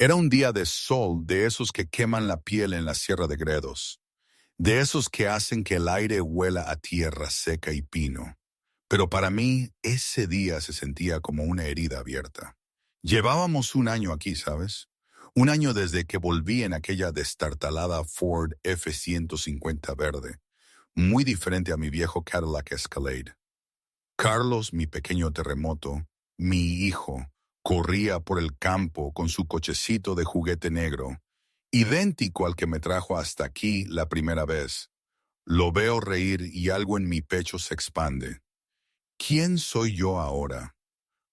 Era un día de sol de esos que queman la piel en la Sierra de Gredos, de esos que hacen que el aire huela a tierra seca y pino. Pero para mí, ese día se sentía como una herida abierta. Llevábamos un año aquí, ¿sabes? Un año desde que volví en aquella destartalada Ford F-150 verde, muy diferente a mi viejo Cadillac Escalade. Carlos, mi pequeño terremoto, mi hijo, corría por el campo con su cochecito de juguete negro, idéntico al que me trajo hasta aquí la primera vez. Lo veo reír y algo en mi pecho se expande. ¿Quién soy yo ahora?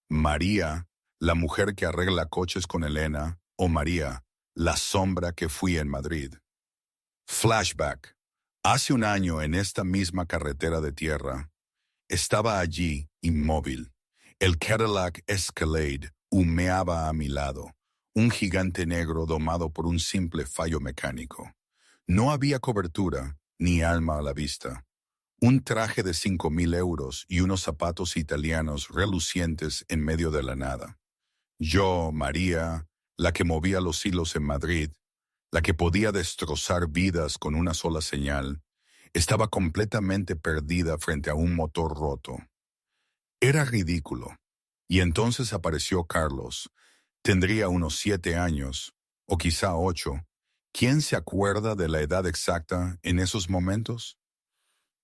¿María, la mujer que arregla coches con Elena, o María, la sombra que fui en Madrid? Flashback. Hace un año en esta misma carretera de tierra, estaba allí, inmóvil. El Cadillac Escalade humeaba a mi lado, un gigante negro domado por un simple fallo mecánico. No había cobertura, ni alma a la vista. Un traje de 5.000 euros y unos zapatos italianos relucientes en medio de la nada. Yo, María, la que movía los hilos en Madrid, la que podía destrozar vidas con una sola señal, estaba completamente perdida frente a un motor roto. Era ridículo. Y entonces apareció Carlos. Tendría unos 7 años, o quizá 8. ¿Quién se acuerda de la edad exacta en esos momentos?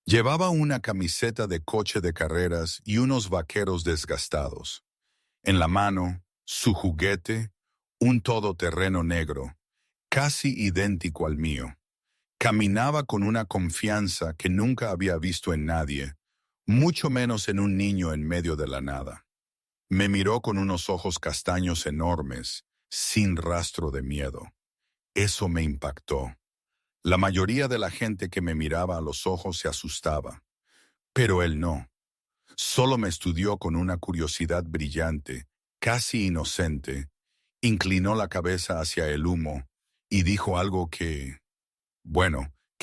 Llevaba una camiseta de coche de carreras y unos vaqueros desgastados. En la mano, su juguete, un todoterreno negro, casi idéntico al mío. Caminaba con una confianza que nunca había visto en nadie, mucho menos en un niño en medio de la nada. Me miró con unos ojos castaños enormes, sin rastro de miedo. Eso me impactó. La mayoría de la gente que me miraba a los ojos se asustaba, pero él no. Solo me estudió con una curiosidad brillante, casi inocente, inclinó la cabeza hacia el humo y dijo algo que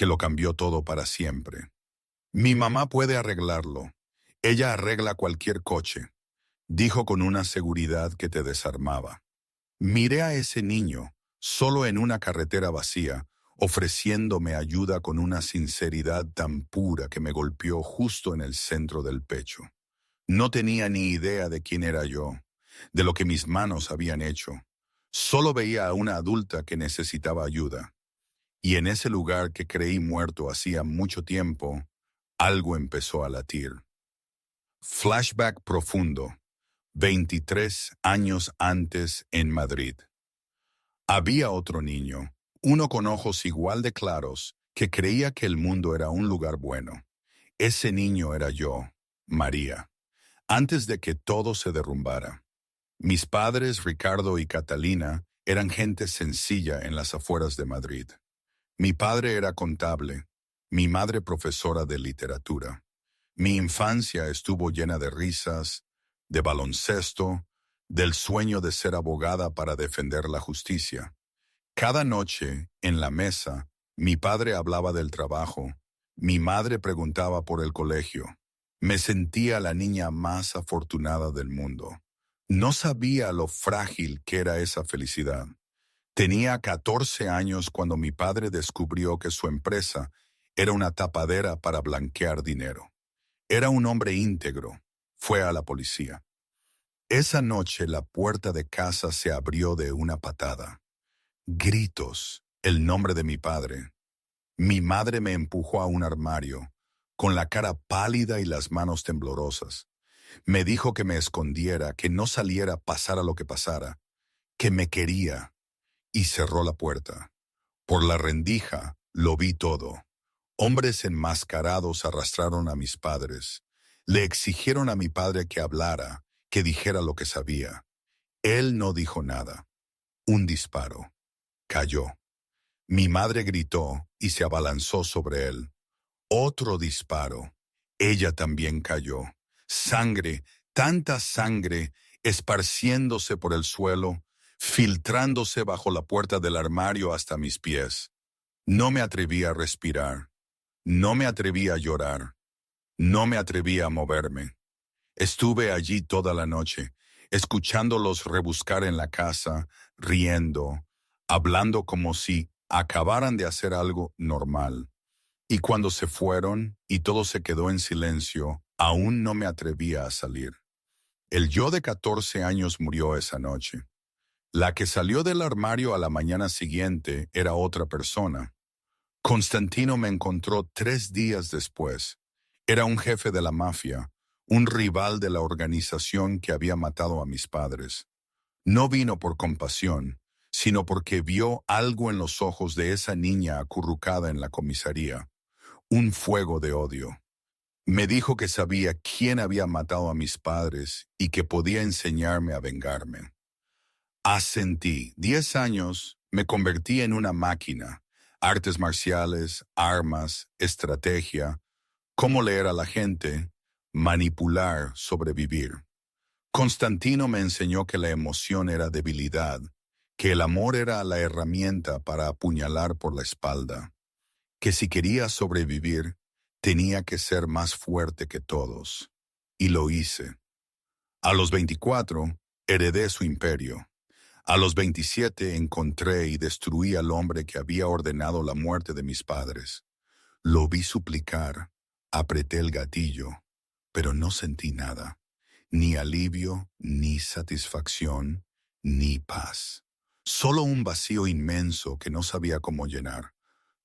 lo cambió todo para siempre. Mi mamá puede arreglarlo. Ella arregla cualquier coche, dijo con una seguridad que te desarmaba. Miré a ese niño, solo en una carretera vacía, ofreciéndome ayuda con una sinceridad tan pura que me golpeó justo en el centro del pecho. No tenía ni idea de quién era yo, de lo que mis manos habían hecho. Solo veía a una adulta que necesitaba ayuda. Y en ese lugar que creí muerto hacía mucho tiempo, algo empezó a latir. Flashback profundo. 23 años antes en Madrid. Había otro niño, uno con ojos igual de claros, que creía que el mundo era un lugar bueno. Ese niño era yo, María, antes de que todo se derrumbara. Mis padres, Ricardo y Catalina, eran gente sencilla en las afueras de Madrid. Mi padre era contable, mi madre profesora de literatura. Mi infancia estuvo llena de risas, de baloncesto, del sueño de ser abogada para defender la justicia. Cada noche, en la mesa, mi padre hablaba del trabajo, mi madre preguntaba por el colegio. Me sentía la niña más afortunada del mundo. No sabía lo frágil que era esa felicidad. Tenía 14 años cuando mi padre descubrió que su empresa era una tapadera para blanquear dinero. Era un hombre íntegro. Fue a la policía. Esa noche la puerta de casa se abrió de una patada. Gritos, el nombre de mi padre. Mi madre me empujó a un armario, con la cara pálida y las manos temblorosas. Me dijo que me escondiera, que no saliera pasara lo que pasara, que me quería, y cerró la puerta. Por la rendija lo vi todo. Hombres enmascarados arrastraron a mis padres. Le exigieron a mi padre que hablara, que dijera lo que sabía. Él no dijo nada. Un disparo. Cayó. Mi madre gritó y se abalanzó sobre él. Otro disparo. Ella también cayó. Sangre, tanta sangre, esparciéndose por el suelo, filtrándose bajo la puerta del armario hasta mis pies. No me atreví a respirar. No me atreví a llorar. No me atreví a moverme. Estuve allí toda la noche, escuchándolos rebuscar en la casa, riendo, hablando como si acabaran de hacer algo normal. Y cuando se fueron y todo se quedó en silencio, aún no me atrevía a salir. El yo de 14 años murió esa noche. La que salió del armario a la mañana siguiente era otra persona. Constantino me encontró 3 días después. Era un jefe de la mafia, un rival de la organización que había matado a mis padres. No vino por compasión, sino porque vio algo en los ojos de esa niña acurrucada en la comisaría, un fuego de odio. Me dijo que sabía quién había matado a mis padres y que podía enseñarme a vengarme. Asentí. 10 años me convertí en una máquina. Artes marciales, armas, estrategia, cómo leer a la gente, manipular, sobrevivir. Constantino me enseñó que la emoción era debilidad, que el amor era la herramienta para apuñalar por la espalda, que si quería sobrevivir, tenía que ser más fuerte que todos. Y lo hice. A los 24, heredé su imperio. A los 27 encontré y destruí al hombre que había ordenado la muerte de mis padres. Lo vi suplicar, apreté el gatillo, pero no sentí nada, ni alivio, ni satisfacción, ni paz. Solo un vacío inmenso que no sabía cómo llenar,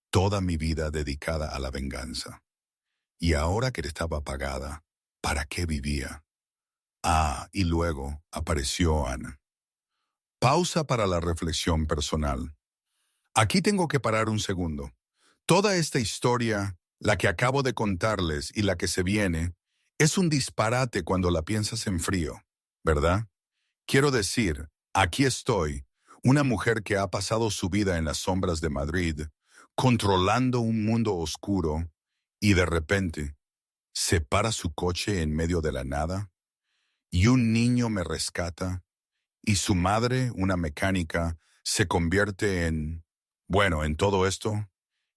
toda mi vida dedicada a la venganza. Y ahora que estaba apagada, ¿para qué vivía? Y luego apareció Ana. Pausa para la reflexión personal. Aquí tengo que parar un segundo. Toda esta historia, la que acabo de contarles y la que se viene, es un disparate cuando la piensas en frío, ¿verdad? Quiero decir, aquí estoy, una mujer que ha pasado su vida en las sombras de Madrid, controlando un mundo oscuro, y de repente, se para su coche en medio de la nada, y un niño me rescata, y su madre, una mecánica, se convierte en todo esto,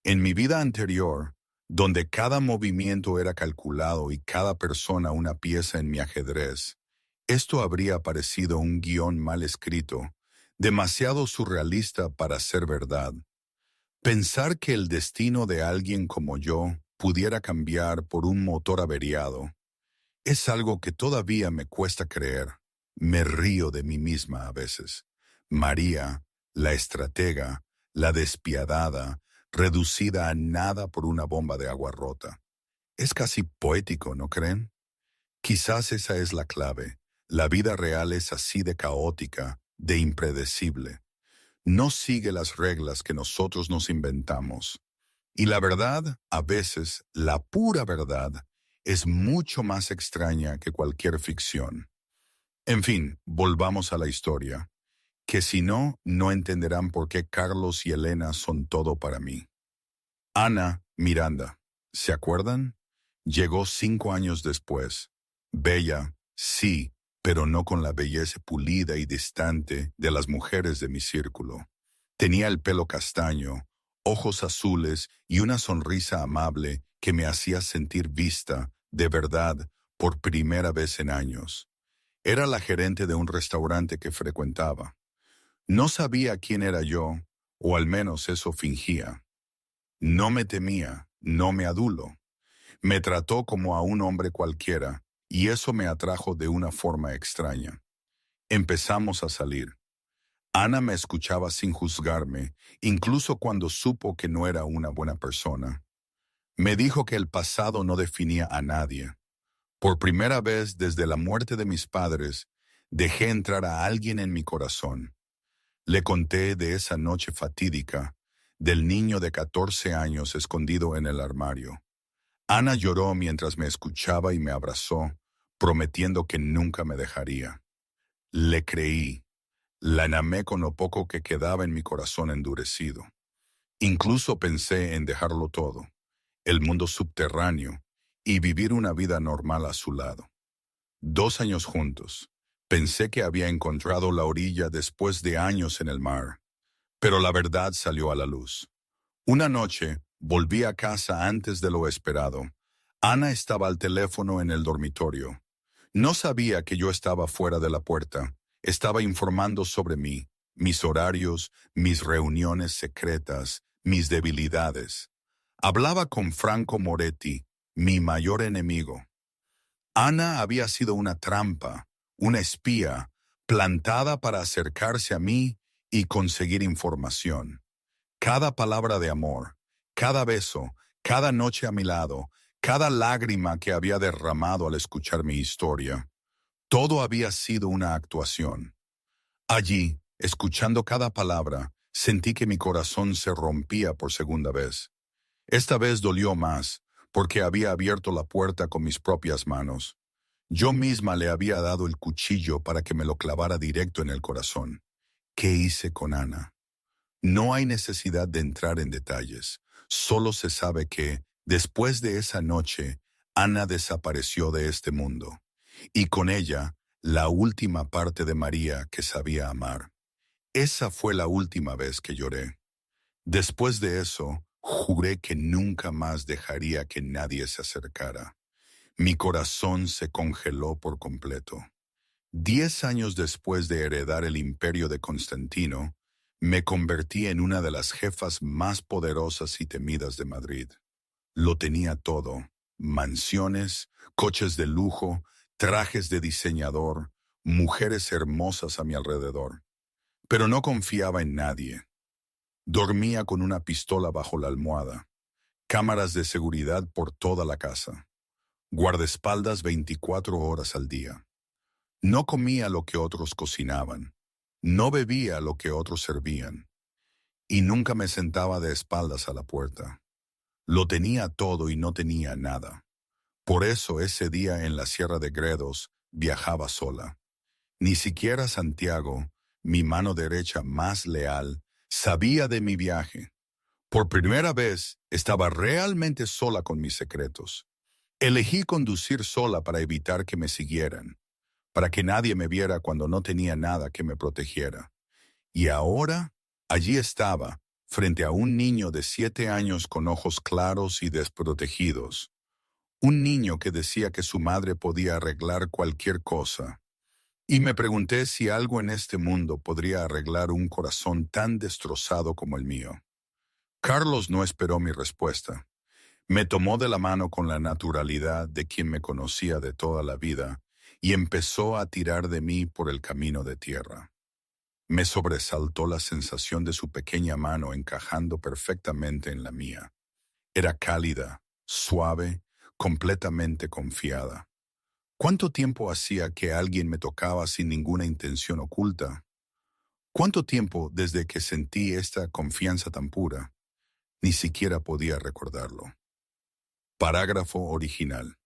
en mi vida anterior, donde cada movimiento era calculado y cada persona una pieza en mi ajedrez, esto habría parecido un guión mal escrito, demasiado surrealista para ser verdad. Pensar que el destino de alguien como yo pudiera cambiar por un motor averiado es algo que todavía me cuesta creer. Me río de mí misma a veces. María, la estratega, la despiadada, reducida a nada por una bomba de agua rota. Es casi poético, ¿no creen? Quizás esa es la clave. La vida real es así de caótica, de impredecible. No sigue las reglas que nosotros nos inventamos. Y la verdad, a veces, la pura verdad, es mucho más extraña que cualquier ficción. En fin, volvamos a la historia, que si no, no entenderán por qué Carlos y Elena son todo para mí. Ana Miranda, ¿se acuerdan? Llegó 5 años después. Bella, sí, pero no con la belleza pulida y distante de las mujeres de mi círculo. Tenía el pelo castaño, ojos azules y una sonrisa amable que me hacía sentir vista, de verdad, por primera vez en años. Era la gerente de un restaurante que frecuentaba. No sabía quién era yo, o al menos eso fingía. No me temía, no me aduló. Me trató como a un hombre cualquiera, y eso me atrajo de una forma extraña. Empezamos a salir. Ana me escuchaba sin juzgarme, incluso cuando supo que no era una buena persona. Me dijo que el pasado no definía a nadie. Por primera vez desde la muerte de mis padres, dejé entrar a alguien en mi corazón. Le conté de esa noche fatídica, del niño de 14 años escondido en el armario. Ana lloró mientras me escuchaba y me abrazó, prometiendo que nunca me dejaría. Le creí. La enamé con lo poco que quedaba en mi corazón endurecido. Incluso pensé en dejarlo todo, el mundo subterráneo, y vivir una vida normal a su lado. 2 años juntos. Pensé que había encontrado la orilla después de años en el mar. Pero la verdad salió a la luz. Una noche, volví a casa antes de lo esperado. Ana estaba al teléfono en el dormitorio. No sabía que yo estaba fuera de la puerta. Estaba informando sobre mí, mis horarios, mis reuniones secretas, mis debilidades. Hablaba con Franco Moretti, mi mayor enemigo. Ana había sido una trampa, una espía, plantada para acercarse a mí y conseguir información. Cada palabra de amor, cada beso, cada noche a mi lado, cada lágrima que había derramado al escuchar mi historia, todo había sido una actuación. Allí, escuchando cada palabra, sentí que mi corazón se rompía por segunda vez. Esta vez dolió más, porque había abierto la puerta con mis propias manos. Yo misma le había dado el cuchillo para que me lo clavara directo en el corazón. ¿Qué hice con Ana? No hay necesidad de entrar en detalles. Solo se sabe que, después de esa noche, Ana desapareció de este mundo. Y con ella, la última parte de María que sabía amar. Esa fue la última vez que lloré. Después de eso, juré que nunca más dejaría que nadie se acercara. Mi corazón se congeló por completo. 10 años después de heredar el imperio de Constantino, me convertí en una de las jefas más poderosas y temidas de Madrid. Lo tenía todo: mansiones, coches de lujo, trajes de diseñador, mujeres hermosas a mi alrededor. Pero no confiaba en nadie. Dormía con una pistola bajo la almohada, cámaras de seguridad por toda la casa, guardaespaldas 24 horas al día. No comía lo que otros cocinaban, no bebía lo que otros servían, y nunca me sentaba de espaldas a la puerta. Lo tenía todo y no tenía nada. Por eso ese día en la Sierra de Gredos viajaba sola. Ni siquiera Santiago, mi mano derecha más leal, sabía de mi viaje. Por primera vez estaba realmente sola con mis secretos. Elegí conducir sola para evitar que me siguieran, para que nadie me viera cuando no tenía nada que me protegiera. Y ahora, allí estaba, frente a un niño de 7 años con ojos claros y desprotegidos. Un niño que decía que su madre podía arreglar cualquier cosa. Y me pregunté si algo en este mundo podría arreglar un corazón tan destrozado como el mío. Carlos no esperó mi respuesta. Me tomó de la mano con la naturalidad de quien me conocía de toda la vida y empezó a tirar de mí por el camino de tierra. Me sobresaltó la sensación de su pequeña mano encajando perfectamente en la mía. Era cálida, suave, completamente confiada. ¿Cuánto tiempo hacía que alguien me tocaba sin ninguna intención oculta? ¿Cuánto tiempo desde que sentí esta confianza tan pura? Ni siquiera podía recordarlo. Parágrafo original.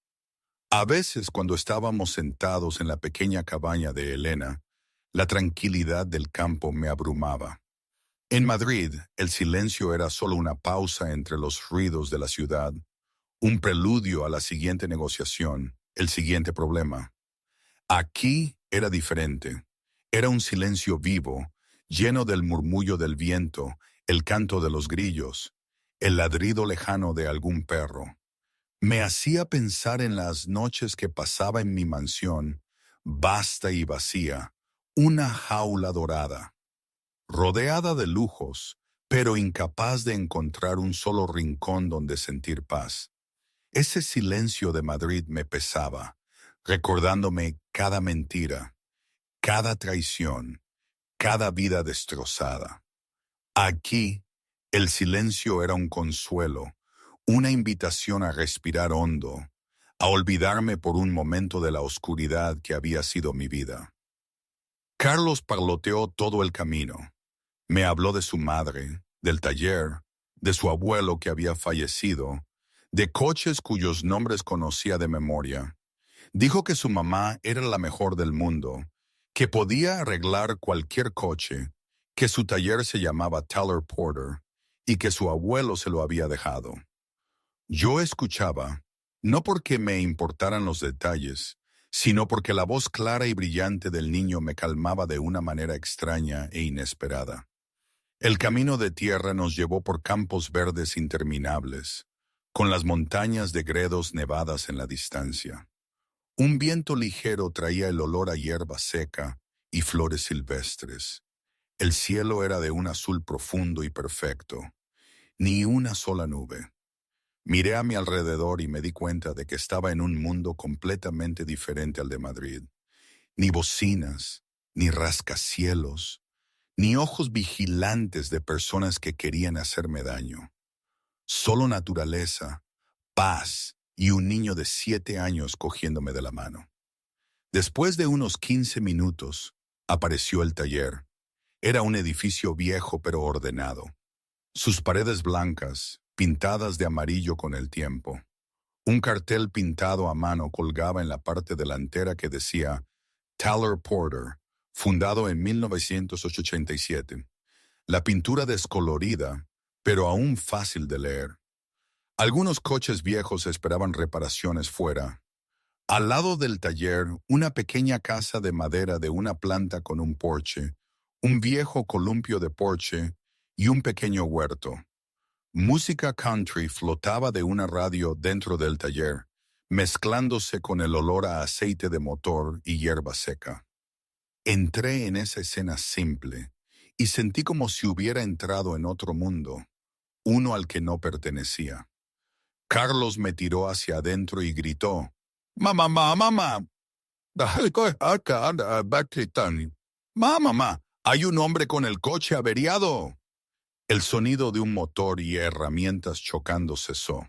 A veces, cuando estábamos sentados en la pequeña cabaña de Elena, la tranquilidad del campo me abrumaba. En Madrid, el silencio era solo una pausa entre los ruidos de la ciudad, un preludio a la siguiente negociación, el siguiente problema. Aquí era diferente. Era un silencio vivo, lleno del murmullo del viento, el canto de los grillos, el ladrido lejano de algún perro. Me hacía pensar en las noches que pasaba en mi mansión, vasta y vacía, una jaula dorada, rodeada de lujos, pero incapaz de encontrar un solo rincón donde sentir paz. Ese silencio de Madrid me pesaba, recordándome cada mentira, cada traición, cada vida destrozada. Aquí, el silencio era un consuelo, una invitación a respirar hondo, a olvidarme por un momento de la oscuridad que había sido mi vida. Carlos parloteó todo el camino. Me habló de su madre, del taller, de su abuelo que había fallecido, de coches cuyos nombres conocía de memoria. Dijo que su mamá era la mejor del mundo, que podía arreglar cualquier coche, que su taller se llamaba Teller Porter y que su abuelo se lo había dejado. Yo escuchaba, no porque me importaran los detalles, sino porque la voz clara y brillante del niño me calmaba de una manera extraña e inesperada. El camino de tierra nos llevó por campos verdes interminables, con las montañas de Gredos nevadas en la distancia. Un viento ligero traía el olor a hierba seca y flores silvestres. El cielo era de un azul profundo y perfecto, ni una sola nube. Miré a mi alrededor y me di cuenta de que estaba en un mundo completamente diferente al de Madrid. Ni bocinas, ni rascacielos, ni ojos vigilantes de personas que querían hacerme daño. Solo naturaleza, paz y un niño de 7 años cogiéndome de la mano. Después de unos 15 minutos, apareció el taller. Era un edificio viejo pero ordenado. Sus paredes blancas, pintadas de amarillo con el tiempo. Un cartel pintado a mano colgaba en la parte delantera que decía Taller Porter, fundado en 1987. La pintura descolorida, pero aún fácil de leer. Algunos coches viejos esperaban reparaciones fuera. Al lado del taller, una pequeña casa de madera de una planta con un porche, un viejo columpio de porche y un pequeño huerto. Música country flotaba de una radio dentro del taller, mezclándose con el olor a aceite de motor y hierba seca. Entré en esa escena simple y sentí como si hubiera entrado en otro mundo, uno al que no pertenecía. Carlos me tiró hacia adentro y gritó, «Mamá, mamá, mamá, mamá, hay un hombre con el coche averiado». El sonido de un motor y herramientas chocando cesó.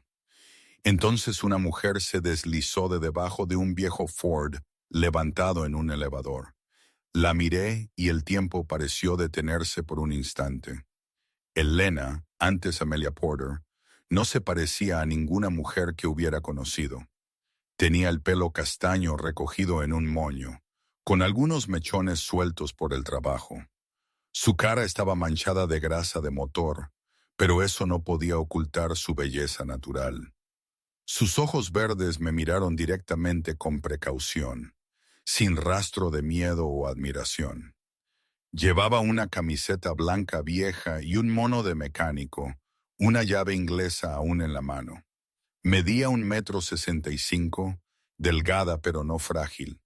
Entonces una mujer se deslizó de debajo de un viejo Ford levantado en un elevador. La miré y el tiempo pareció detenerse por un instante. Elena, antes Amelia Porter, no se parecía a ninguna mujer que hubiera conocido. Tenía el pelo castaño recogido en un moño, con algunos mechones sueltos por el trabajo. Su cara estaba manchada de grasa de motor, pero eso no podía ocultar su belleza natural. Sus ojos verdes me miraron directamente con precaución, sin rastro de miedo o admiración. Llevaba una camiseta blanca vieja y un mono de mecánico, una llave inglesa aún en la mano. Medía 1,65 m, delgada pero no frágil.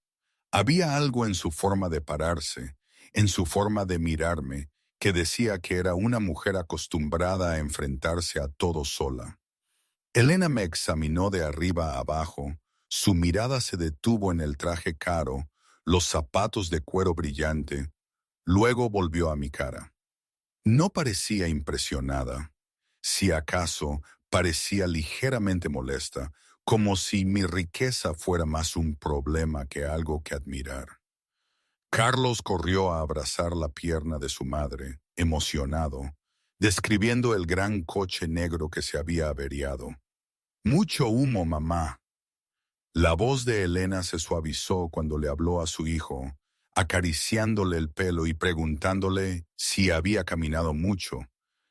Había algo en su forma de pararse, en su forma de mirarme, que decía que era una mujer acostumbrada a enfrentarse a todo sola. Elena me examinó de arriba a abajo, su mirada se detuvo en el traje caro, los zapatos de cuero brillante, luego volvió a mi cara. No parecía impresionada, si acaso parecía ligeramente molesta, como si mi riqueza fuera más un problema que algo que admirar. Carlos corrió a abrazar la pierna de su madre, emocionado, describiendo el gran coche negro que se había averiado. «Mucho humo, mamá». La voz de Elena se suavizó cuando le habló a su hijo, acariciándole el pelo y preguntándole si había caminado mucho,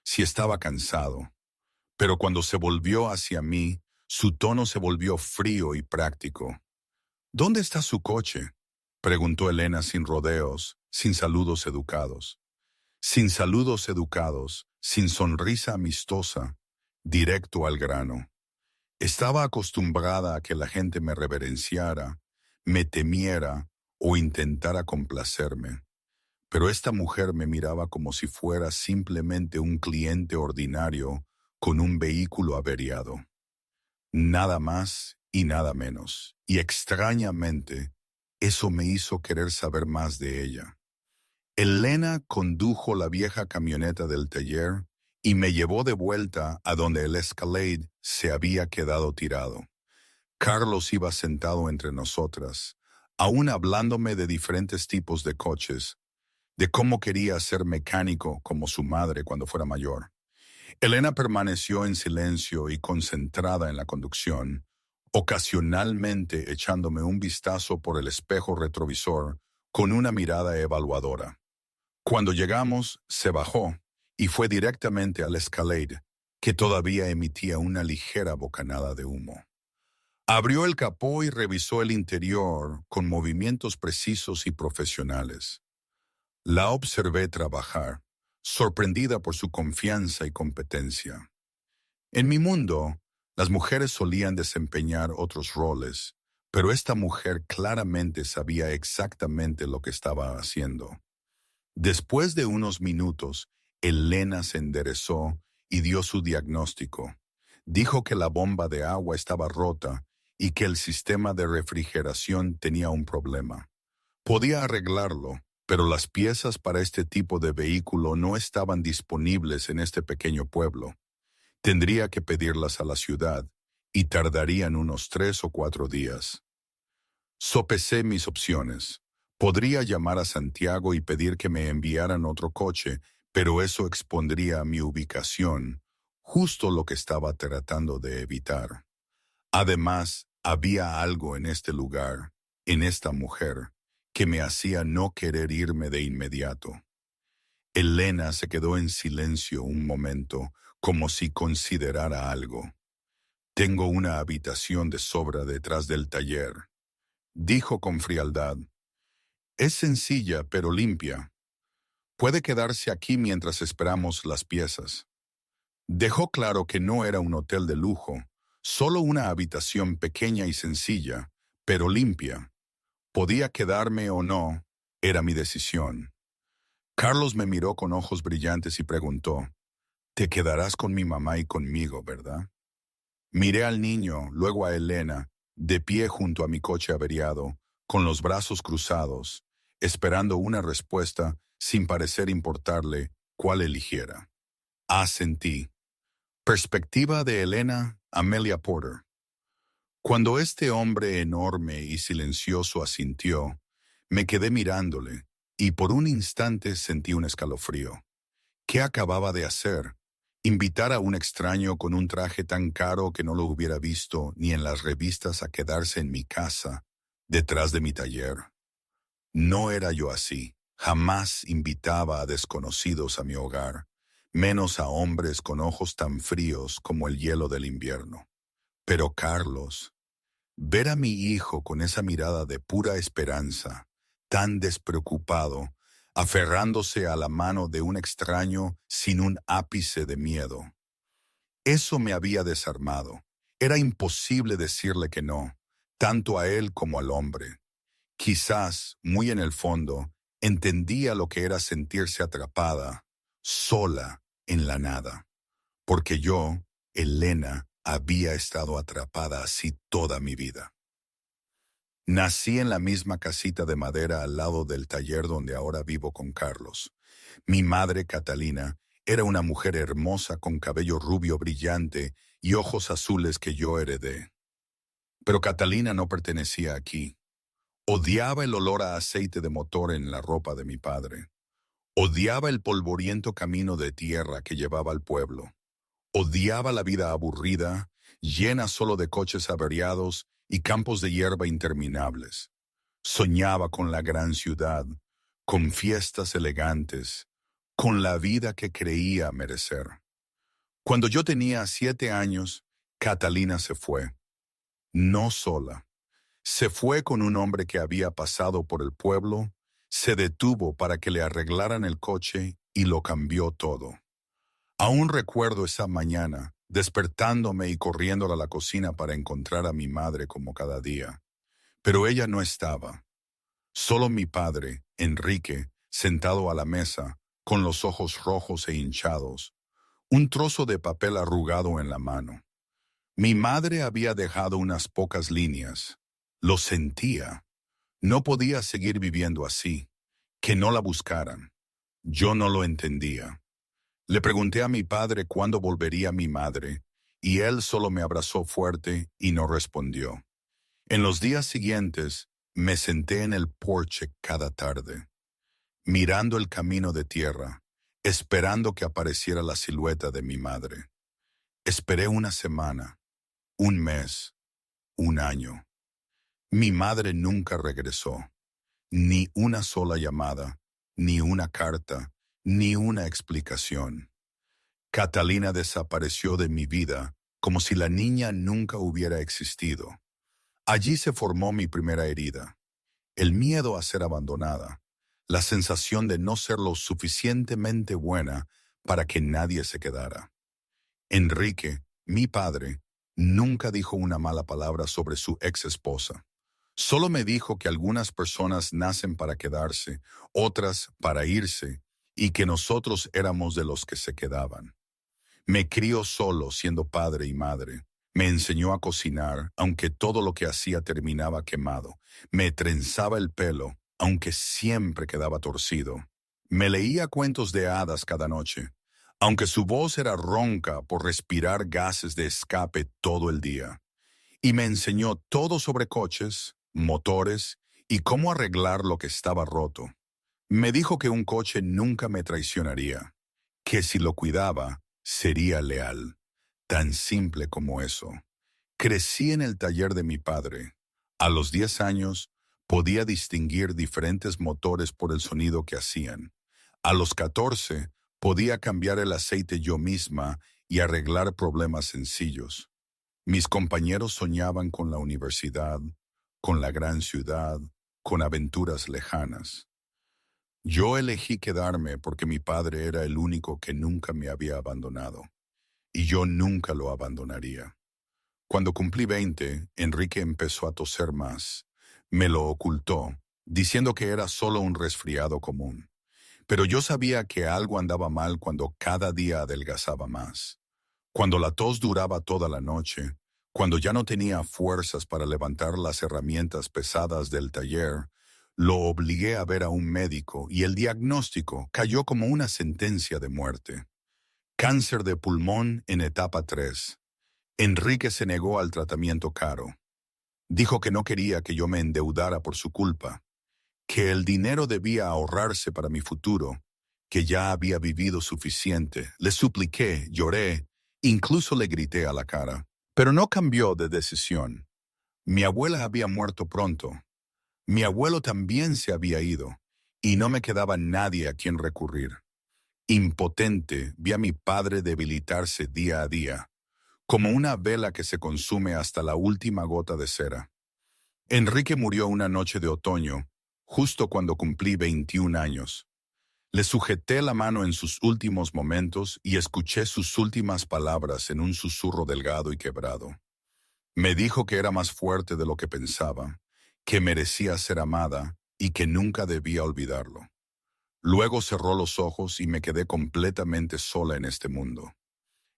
si estaba cansado. Pero cuando se volvió hacia mí, su tono se volvió frío y práctico. «¿Dónde está su coche?», preguntó Elena sin rodeos, sin saludos educados. Sin saludos educados, sin sonrisa amistosa, directo al grano. Estaba acostumbrada a que la gente me reverenciara, me temiera o intentara complacerme. Pero esta mujer me miraba como si fuera simplemente un cliente ordinario con un vehículo averiado. Nada más y nada menos. Y extrañamente, eso me hizo querer saber más de ella. Elena condujo la vieja camioneta del taller y me llevó de vuelta a donde el Escalade se había quedado tirado. Carlos iba sentado entre nosotras, aún hablándome de diferentes tipos de coches, de cómo quería ser mecánico como su madre cuando fuera mayor. Elena permaneció en silencio y concentrada en la conducción, ocasionalmente echándome un vistazo por el espejo retrovisor con una mirada evaluadora. Cuando llegamos, se bajó y fue directamente al Escalade, que todavía emitía una ligera bocanada de humo. Abrió el capó y revisó el interior con movimientos precisos y profesionales. La observé trabajar, sorprendida por su confianza y competencia. En mi mundo, las mujeres solían desempeñar otros roles, pero esta mujer claramente sabía exactamente lo que estaba haciendo. Después de unos minutos, Elena se enderezó y dio su diagnóstico. Dijo que la bomba de agua estaba rota y que el sistema de refrigeración tenía un problema. Podía arreglarlo, pero las piezas para este tipo de vehículo no estaban disponibles en este pequeño pueblo. Tendría que pedirlas a la ciudad y tardarían unos 3 o 4 días. Sopesé mis opciones. Podría llamar a Santiago y pedir que me enviaran otro coche, pero eso expondría mi ubicación, justo lo que estaba tratando de evitar. Además, había algo en este lugar, en esta mujer, que me hacía no querer irme de inmediato. Elena se quedó en silencio un momento, como si considerara algo. Tengo una habitación de sobra detrás del taller, dijo con frialdad. Es sencilla, pero limpia. Puede quedarse aquí mientras esperamos las piezas. Dejó claro que no era un hotel de lujo, solo una habitación pequeña y sencilla, pero limpia. Podía quedarme o no, era mi decisión. Carlos me miró con ojos brillantes y preguntó, «Te quedarás con mi mamá y conmigo, ¿verdad?» Miré al niño, luego a Elena, de pie junto a mi coche averiado, con los brazos cruzados, esperando una respuesta sin parecer importarle cuál eligiera. Asentí. Perspectiva de Elena Amelia Porter. Cuando este hombre enorme y silencioso asintió, me quedé mirándole y por un instante sentí un escalofrío. ¿Qué acababa de hacer? Invitar a un extraño con un traje tan caro que no lo hubiera visto ni en las revistas a quedarse en mi casa, detrás de mi taller. No era yo así. Jamás invitaba a desconocidos a mi hogar, menos a hombres con ojos tan fríos como el hielo del invierno. Pero Carlos, ver a mi hijo con esa mirada de pura esperanza, tan despreocupado, aferrándose a la mano de un extraño sin un ápice de miedo. Eso me había desarmado. Era imposible decirle que no, tanto a él como al hombre. Quizás, muy en el fondo, entendía lo que era sentirse atrapada, sola, en la nada. Porque yo, Elena, había estado atrapada así toda mi vida. Nací en la misma casita de madera al lado del taller donde ahora vivo con Carlos. Mi madre, Catalina, era una mujer hermosa con cabello rubio brillante y ojos azules que yo heredé. Pero Catalina no pertenecía aquí. Odiaba el olor a aceite de motor en la ropa de mi padre. Odiaba el polvoriento camino de tierra que llevaba al pueblo. Odiaba la vida aburrida, llena solo de coches averiados y campos de hierba interminables. Soñaba con la gran ciudad, con fiestas elegantes, con la vida que creía merecer. Cuando yo tenía 7 años, Catalina se fue. No sola. Se fue con un hombre que había pasado por el pueblo, se detuvo para que le arreglaran el coche y lo cambió todo. Aún recuerdo esa mañana, despertándome y corriendo a la cocina para encontrar a mi madre como cada día. Pero ella no estaba. Solo mi padre, Enrique, sentado a la mesa, con los ojos rojos e hinchados, un trozo de papel arrugado en la mano. Mi madre había dejado unas pocas líneas. Lo sentía. No podía seguir viviendo así. Que no la buscaran. Yo no lo entendía. Le pregunté a mi padre cuándo volvería mi madre, y él solo me abrazó fuerte y no respondió. En los días siguientes, me senté en el porche cada tarde, mirando el camino de tierra, esperando que apareciera la silueta de mi madre. Esperé una semana, un mes, un año. Mi madre nunca regresó. Ni una sola llamada, ni una carta, ni una explicación. Catalina desapareció de mi vida como si la niña nunca hubiera existido. Allí se formó mi primera herida. El miedo a ser abandonada, la sensación de no ser lo suficientemente buena para que nadie se quedara. Enrique, mi padre, nunca dijo una mala palabra sobre su ex esposa. Solo me dijo que algunas personas nacen para quedarse, otras para irse, y que nosotros éramos de los que se quedaban. Me crió solo siendo padre y madre. Me enseñó a cocinar, aunque todo lo que hacía terminaba quemado. Me trenzaba el pelo, aunque siempre quedaba torcido. Me leía cuentos de hadas cada noche, aunque su voz era ronca por respirar gases de escape todo el día. Y me enseñó todo sobre coches, motores y cómo arreglar lo que estaba roto. Me dijo que un coche nunca me traicionaría, que si lo cuidaba, sería leal. Tan simple como eso. Crecí en el taller de mi padre. A los 10 años, podía distinguir diferentes motores por el sonido que hacían. A los 14, podía cambiar el aceite yo misma y arreglar problemas sencillos. Mis compañeros soñaban con la universidad, con la gran ciudad, con aventuras lejanas. Yo elegí quedarme porque mi padre era el único que nunca me había abandonado, y yo nunca lo abandonaría. Cuando cumplí 20, Enrique empezó a toser más. Me lo ocultó, diciendo que era solo un resfriado común. Pero yo sabía que algo andaba mal cuando cada día adelgazaba más. Cuando la tos duraba toda la noche, cuando ya no tenía fuerzas para levantar las herramientas pesadas del taller, lo obligué a ver a un médico y el diagnóstico cayó como una sentencia de muerte. Cáncer de pulmón en etapa 3. Enrique se negó al tratamiento caro. Dijo que no quería que yo me endeudara por su culpa, que el dinero debía ahorrarse para mi futuro, que ya había vivido suficiente. Le supliqué, lloré, incluso le grité a la cara. Pero no cambió de decisión. Mi abuela había muerto pronto. Mi abuelo también se había ido, y no me quedaba nadie a quien recurrir. Impotente, vi a mi padre debilitarse día a día, como una vela que se consume hasta la última gota de cera. Enrique murió una noche de otoño, justo cuando cumplí 21 años. Le sujeté la mano en sus últimos momentos y escuché sus últimas palabras en un susurro delgado y quebrado. Me dijo que era más fuerte de lo que pensaba, que merecía ser amada y que nunca debía olvidarlo. Luego cerró los ojos y me quedé completamente sola en este mundo.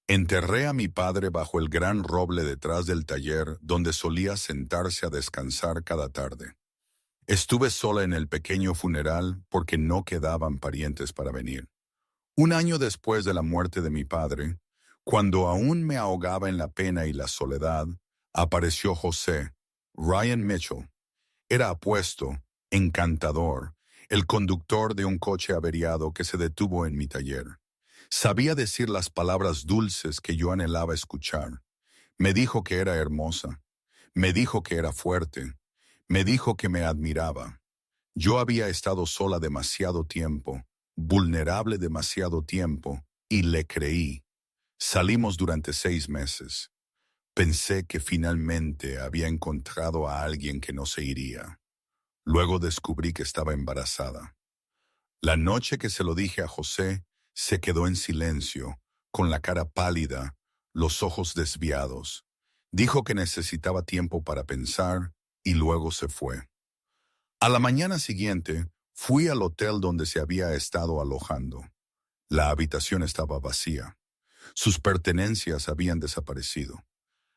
Enterré a mi padre bajo el gran roble detrás del taller donde solía sentarse a descansar cada tarde. Estuve sola en el pequeño funeral porque no quedaban parientes para venir. Un año después de la muerte de mi padre, cuando aún me ahogaba en la pena y la soledad, apareció José, Ryan Mitchell. Era apuesto, encantador, el conductor de un coche averiado que se detuvo en mi taller. Sabía decir las palabras dulces que yo anhelaba escuchar. Me dijo que era hermosa. Me dijo que era fuerte. Me dijo que me admiraba. Yo había estado sola demasiado tiempo, vulnerable demasiado tiempo, y le creí. Salimos durante 6 meses. Pensé que finalmente había encontrado a alguien que no se iría. Luego descubrí que estaba embarazada. La noche que se lo dije a José, se quedó en silencio, con la cara pálida, los ojos desviados. Dijo que necesitaba tiempo para pensar y luego se fue. A la mañana siguiente, fui al hotel donde se había estado alojando. La habitación estaba vacía. Sus pertenencias habían desaparecido.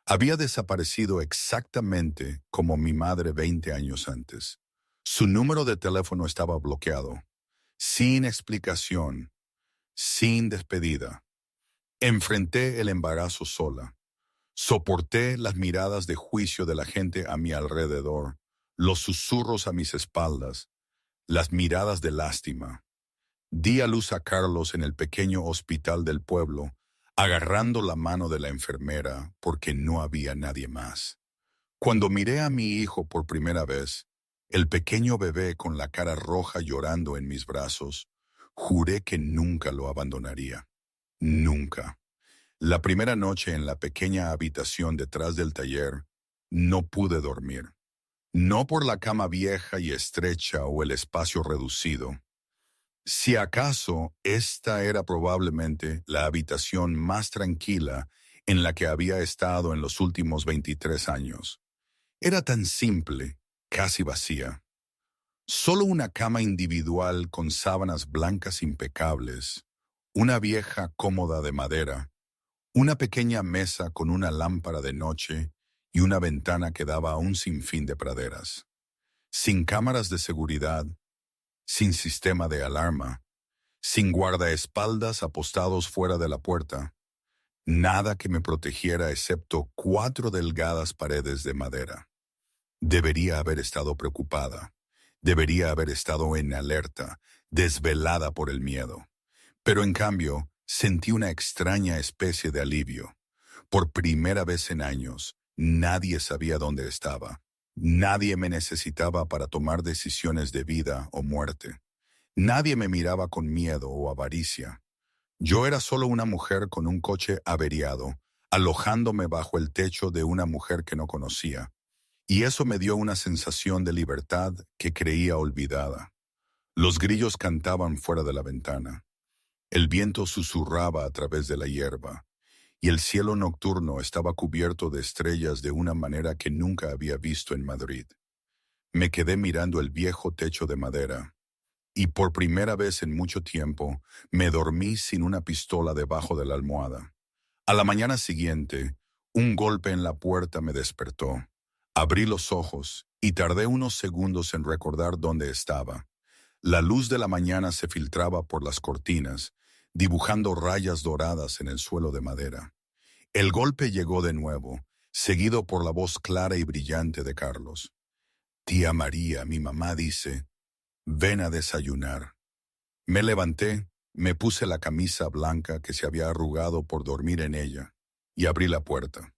Había desaparecido exactamente como mi madre 20 años antes. Su número de teléfono estaba bloqueado, sin explicación, sin despedida. Enfrenté el embarazo sola. Soporté las miradas de juicio de la gente a mi alrededor, los susurros a mis espaldas, las miradas de lástima. Di a luz a Carlos en el pequeño hospital del pueblo, agarrando la mano de la enfermera porque no había nadie más. Cuando miré a mi hijo por primera vez, el pequeño bebé con la cara roja llorando en mis brazos, juré que nunca lo abandonaría. Nunca. La primera noche en la pequeña habitación detrás del taller, no pude dormir. No por la cama vieja y estrecha o el espacio reducido. Si acaso, esta era probablemente la habitación más tranquila en la que había estado en los últimos 23 años. Era tan simple, casi vacía. Solo una cama individual con sábanas blancas impecables, una vieja cómoda de madera, una pequeña mesa con una lámpara de noche y una ventana que daba a un sinfín de praderas. Sin cámaras de seguridad, sin sistema de alarma, sin guardaespaldas apostados fuera de la puerta, nada que me protegiera excepto 4 delgadas paredes de madera. Debería haber estado preocupada, debería haber estado en alerta, desvelada por el miedo. Pero en cambio, sentí una extraña especie de alivio. Por primera vez en años, nadie sabía dónde estaba. Nadie me necesitaba para tomar decisiones de vida o muerte. Nadie me miraba con miedo o avaricia. Yo era solo una mujer con un coche averiado, alojándome bajo el techo de una mujer que no conocía. Y eso me dio una sensación de libertad que creía olvidada. Los grillos cantaban fuera de la ventana. El viento susurraba a través de la hierba, y el cielo nocturno estaba cubierto de estrellas de una manera que nunca había visto en Madrid. Me quedé mirando el viejo techo de madera, y por primera vez en mucho tiempo me dormí sin una pistola debajo de la almohada. A la mañana siguiente, un golpe en la puerta me despertó. Abrí los ojos y tardé unos segundos en recordar dónde estaba. La luz de la mañana se filtraba por las cortinas, dibujando rayas doradas en el suelo de madera. El golpe llegó de nuevo, seguido por la voz clara y brillante de Carlos. «Tía María, mi mamá dice, ven a desayunar». Me levanté, me puse la camisa blanca que se había arrugado por dormir en ella, y abrí la puerta.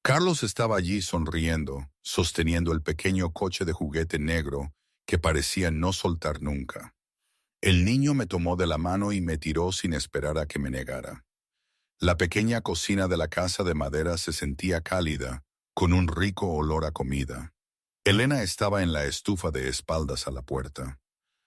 Carlos estaba allí sonriendo, sosteniendo el pequeño coche de juguete negro que parecía no soltar nunca. El niño me tomó de la mano y me tiró sin esperar a que me negara. La pequeña cocina de la casa de madera se sentía cálida, con un rico olor a comida. Elena estaba en la estufa de espaldas a la puerta.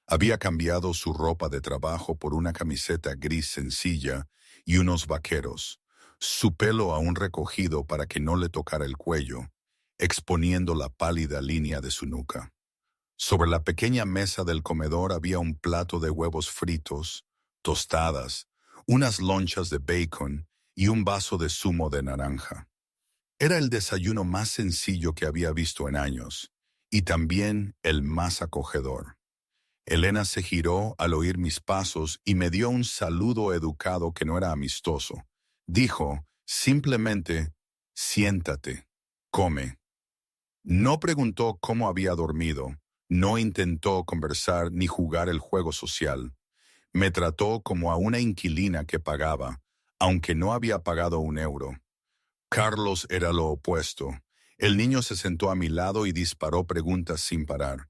Había cambiado su ropa de trabajo por una camiseta gris sencilla y unos vaqueros, su pelo aún recogido para que no le tocara el cuello, exponiendo la pálida línea de su nuca. Sobre la pequeña mesa del comedor había un plato de huevos fritos, tostadas, unas lonchas de bacon y un vaso de zumo de naranja. Era el desayuno más sencillo que había visto en años, y también el más acogedor. Elena se giró al oír mis pasos y me dio un saludo educado que no era amistoso. Dijo, simplemente, siéntate, come. No preguntó cómo había dormido, no intentó conversar ni jugar el juego social. Me trató como a una inquilina que pagaba, aunque no había pagado €1. Carlos era lo opuesto. El niño se sentó a mi lado y disparó preguntas sin parar.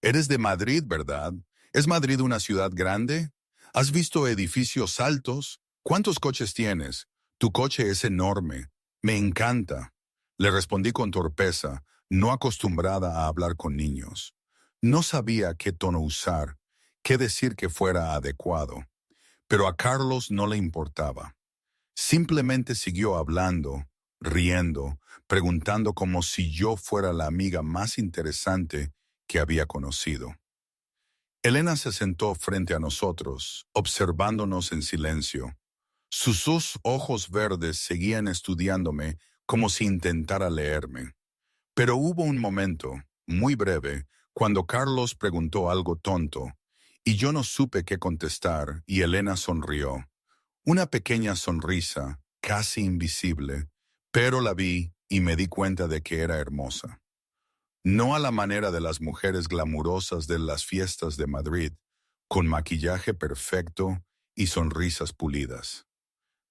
«Eres de Madrid, ¿verdad? ¿Es Madrid una ciudad grande? ¿Has visto edificios altos? ¿Cuántos coches tienes? Tu coche es enorme. Me encanta». Le respondí con torpeza, no acostumbrada a hablar con niños. No sabía qué tono usar, qué decir que fuera adecuado. Pero a Carlos no le importaba. Simplemente siguió hablando, riendo, preguntando como si yo fuera la amiga más interesante que había conocido. Elena se sentó frente a nosotros, observándonos en silencio. Sus dos ojos verdes seguían estudiándome como si intentara leerme. Pero hubo un momento, muy breve, cuando Carlos preguntó algo tonto, y yo no supe qué contestar, y Elena sonrió. Una pequeña sonrisa, casi invisible, pero la vi y me di cuenta de que era hermosa. No a la manera de las mujeres glamurosas de las fiestas de Madrid, con maquillaje perfecto y sonrisas pulidas.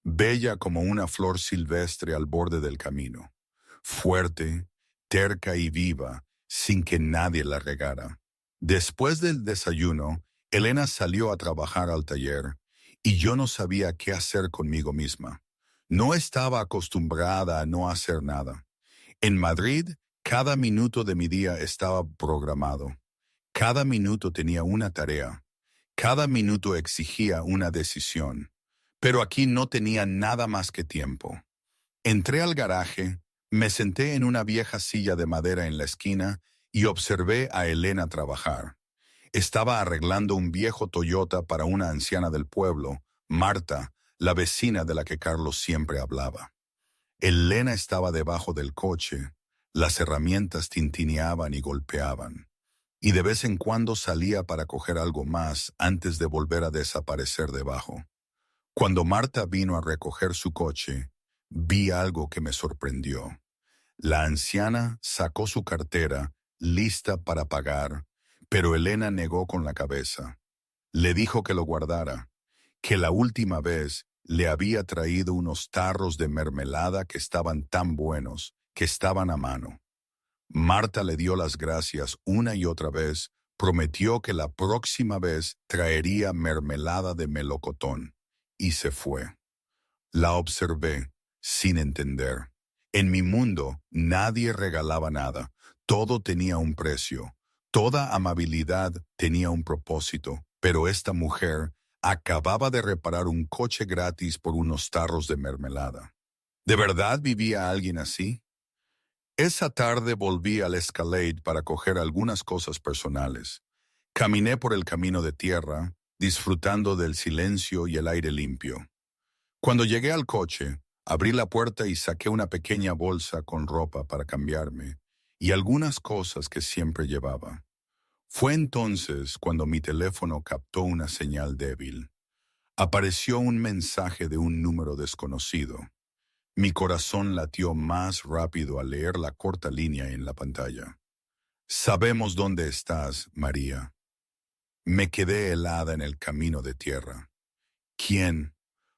Bella como una flor silvestre al borde del camino. Fuerte, terca y viva, sin que nadie la regara. Después del desayuno, Elena salió a trabajar al taller, y yo no sabía qué hacer conmigo misma. No estaba acostumbrada a no hacer nada. En Madrid, cada minuto de mi día estaba programado. Cada minuto tenía una tarea. Cada minuto exigía una decisión. Pero aquí no tenía nada más que tiempo. Entré al garaje, me senté en una vieja silla de madera en la esquina y observé a Elena trabajar. Estaba arreglando un viejo Toyota para una anciana del pueblo, Marta, la vecina de la que Carlos siempre hablaba. Elena estaba debajo del coche, las herramientas tintineaban y golpeaban, y de vez en cuando salía para coger algo más antes de volver a desaparecer debajo. Cuando Marta vino a recoger su coche, vi algo que me sorprendió. La anciana sacó su cartera, lista para pagar, pero Elena negó con la cabeza. Le dijo que lo guardara, que la última vez le había traído unos tarros de mermelada que estaban tan buenos, que estaban a mano. Marta le dio las gracias una y otra vez, prometió que la próxima vez traería mermelada de melocotón, y se fue. La observé, sin entender. En mi mundo nadie regalaba nada, todo tenía un precio, toda amabilidad tenía un propósito, pero esta mujer acababa de reparar un coche gratis por unos tarros de mermelada. ¿De verdad vivía alguien así? Esa tarde volví al Escalade para coger algunas cosas personales. Caminé por el camino de tierra, disfrutando del silencio y el aire limpio. Cuando llegué al coche, abrí la puerta y saqué una pequeña bolsa con ropa para cambiarme y algunas cosas que siempre llevaba. Fue entonces cuando mi teléfono captó una señal débil. Apareció un mensaje de un número desconocido. Mi corazón latió más rápido al leer la corta línea en la pantalla. Sabemos dónde estás, María. Me quedé helada en el camino de tierra. ¿Quién?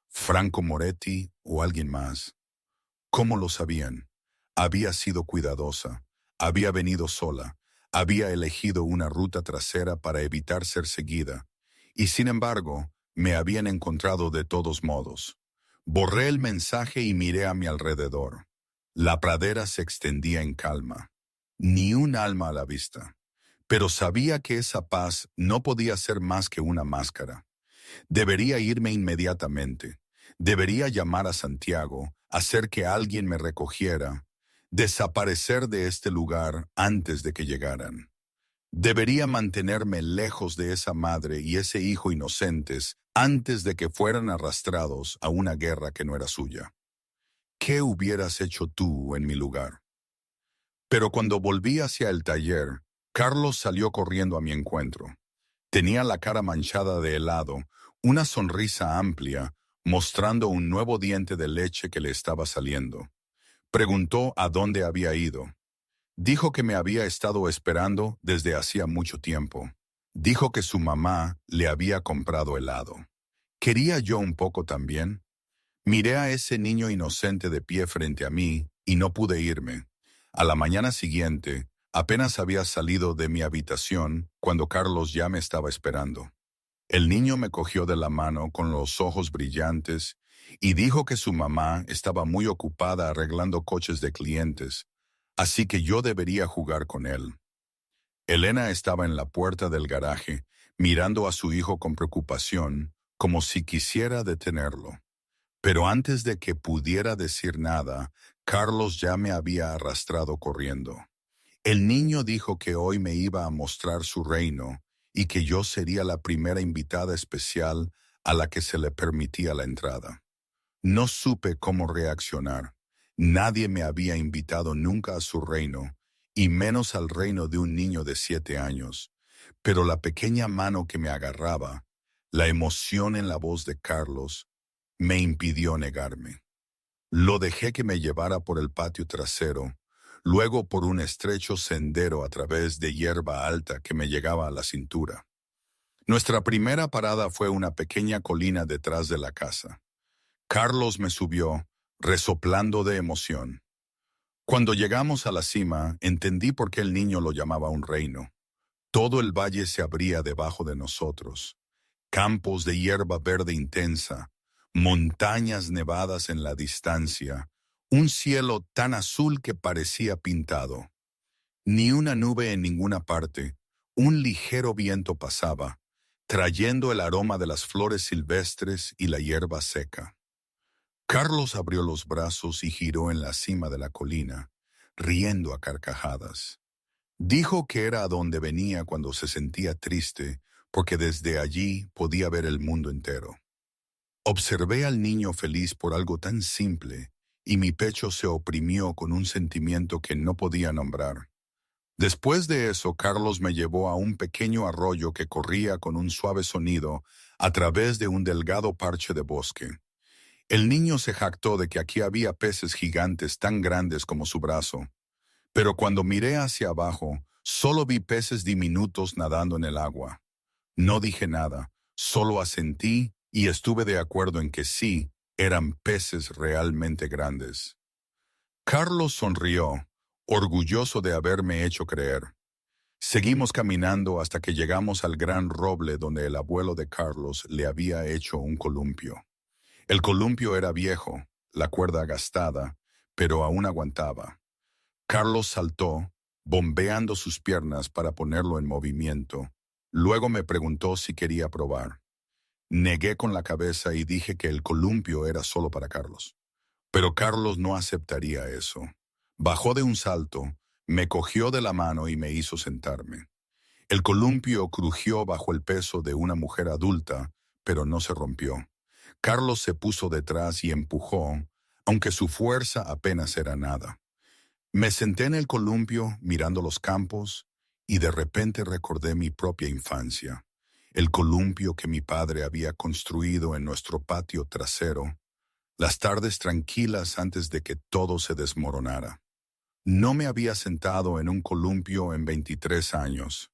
¿Franco Moretti o alguien más? ¿Cómo lo sabían? Había sido cuidadosa, había venido sola, había elegido una ruta trasera para evitar ser seguida, y sin embargo, me habían encontrado de todos modos. Borré el mensaje y miré a mi alrededor. La pradera se extendía en calma. Ni un alma a la vista. Pero sabía que esa paz no podía ser más que una máscara. Debería irme inmediatamente. Debería llamar a Santiago, hacer que alguien me recogiera, desaparecer de este lugar antes de que llegaran. Debería mantenerme lejos de esa madre y ese hijo inocentes antes de que fueran arrastrados a una guerra que no era suya. ¿Qué hubieras hecho tú en mi lugar? Pero cuando volví hacia el taller, Carlos salió corriendo a mi encuentro. Tenía la cara manchada de helado, una sonrisa amplia, mostrando un nuevo diente de leche que le estaba saliendo. Preguntó a dónde había ido. Dijo que me había estado esperando desde hacía mucho tiempo. Dijo que su mamá le había comprado helado. ¿Quería yo un poco también? Miré a ese niño inocente de pie frente a mí y no pude irme. A la mañana siguiente, apenas había salido de mi habitación cuando Carlos ya me estaba esperando. El niño me cogió de la mano con los ojos brillantes y dijo que su mamá estaba muy ocupada arreglando coches de clientes, así que yo debería jugar con él. Elena estaba en la puerta del garaje, mirando a su hijo con preocupación, como si quisiera detenerlo. Pero antes de que pudiera decir nada, Carlos ya me había arrastrado corriendo. El niño dijo que hoy me iba a mostrar su reino y que yo sería la primera invitada especial a la que se le permitía la entrada. No supe cómo reaccionar. Nadie me había invitado nunca a su reino, y menos al reino de un niño de 7 años. Pero la pequeña mano que me agarraba, la emoción en la voz de Carlos, me impidió negarme. Lo dejé que me llevara por el patio trasero, luego por un estrecho sendero a través de hierba alta que me llegaba a la cintura. Nuestra primera parada fue una pequeña colina detrás de la casa. Carlos me subió, resoplando de emoción. Cuando llegamos a la cima, entendí por qué el niño lo llamaba un reino. Todo el valle se abría debajo de nosotros. Campos de hierba verde intensa, montañas nevadas en la distancia, un cielo tan azul que parecía pintado. Ni una nube en ninguna parte, un ligero viento pasaba, trayendo el aroma de las flores silvestres y la hierba seca. Carlos abrió los brazos y giró en la cima de la colina, riendo a carcajadas. Dijo que era a donde venía cuando se sentía triste, porque desde allí podía ver el mundo entero. Observé al niño feliz por algo tan simple, y mi pecho se oprimió con un sentimiento que no podía nombrar. Después de eso, Carlos me llevó a un pequeño arroyo que corría con un suave sonido a través de un delgado parche de bosque. El niño se jactó de que aquí había peces gigantes tan grandes como su brazo, pero cuando miré hacia abajo, solo vi peces diminutos nadando en el agua. No dije nada, solo asentí y estuve de acuerdo en que sí, eran peces realmente grandes. Carlos sonrió, orgulloso de haberme hecho creer. Seguimos caminando hasta que llegamos al gran roble donde el abuelo de Carlos le había hecho un columpio. El columpio era viejo, la cuerda gastada, pero aún aguantaba. Carlos saltó, bombeando sus piernas para ponerlo en movimiento. Luego me preguntó si quería probar. Negué con la cabeza y dije que el columpio era solo para Carlos. Pero Carlos no aceptaría eso. Bajó de un salto, me cogió de la mano y me hizo sentarme. El columpio crujió bajo el peso de una mujer adulta, pero no se rompió. Carlos se puso detrás y empujó, aunque su fuerza apenas era nada. Me senté en el columpio mirando los campos y de repente recordé mi propia infancia, el columpio que mi padre había construido en nuestro patio trasero, las tardes tranquilas antes de que todo se desmoronara. No me había sentado en un columpio en 23 años.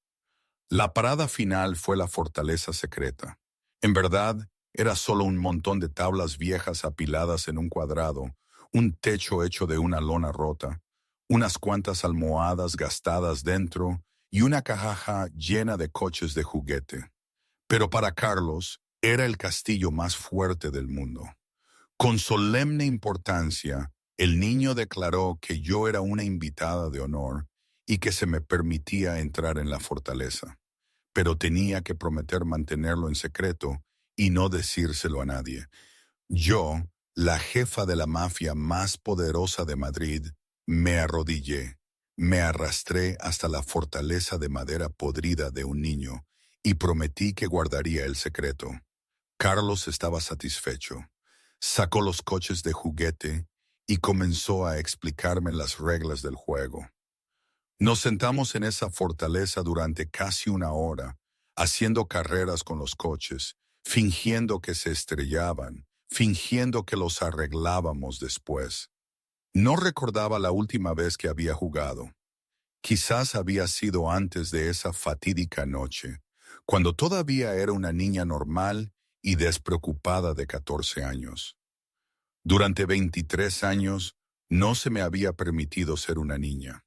La parada final fue la fortaleza secreta. En verdad, era solo un montón de tablas viejas apiladas en un cuadrado, un techo hecho de una lona rota, unas cuantas almohadas gastadas dentro y una caja llena de coches de juguete. Pero para Carlos, era el castillo más fuerte del mundo. Con solemne importancia, el niño declaró que yo era una invitada de honor y que se me permitía entrar en la fortaleza, pero tenía que prometer mantenerlo en secreto y no decírselo a nadie. Yo, la jefa de la mafia más poderosa de Madrid, me arrodillé, me arrastré hasta la fortaleza de madera podrida de un niño y prometí que guardaría el secreto. Carlos estaba satisfecho. Sacó los coches de juguete y comenzó a explicarme las reglas del juego. Nos sentamos en esa fortaleza durante casi una hora, haciendo carreras con los coches, fingiendo que se estrellaban, fingiendo que los arreglábamos después. No recordaba la última vez que había jugado. Quizás había sido antes de esa fatídica noche, cuando todavía era una niña normal y despreocupada de 14 años. Durante 23 años no se me había permitido ser una niña.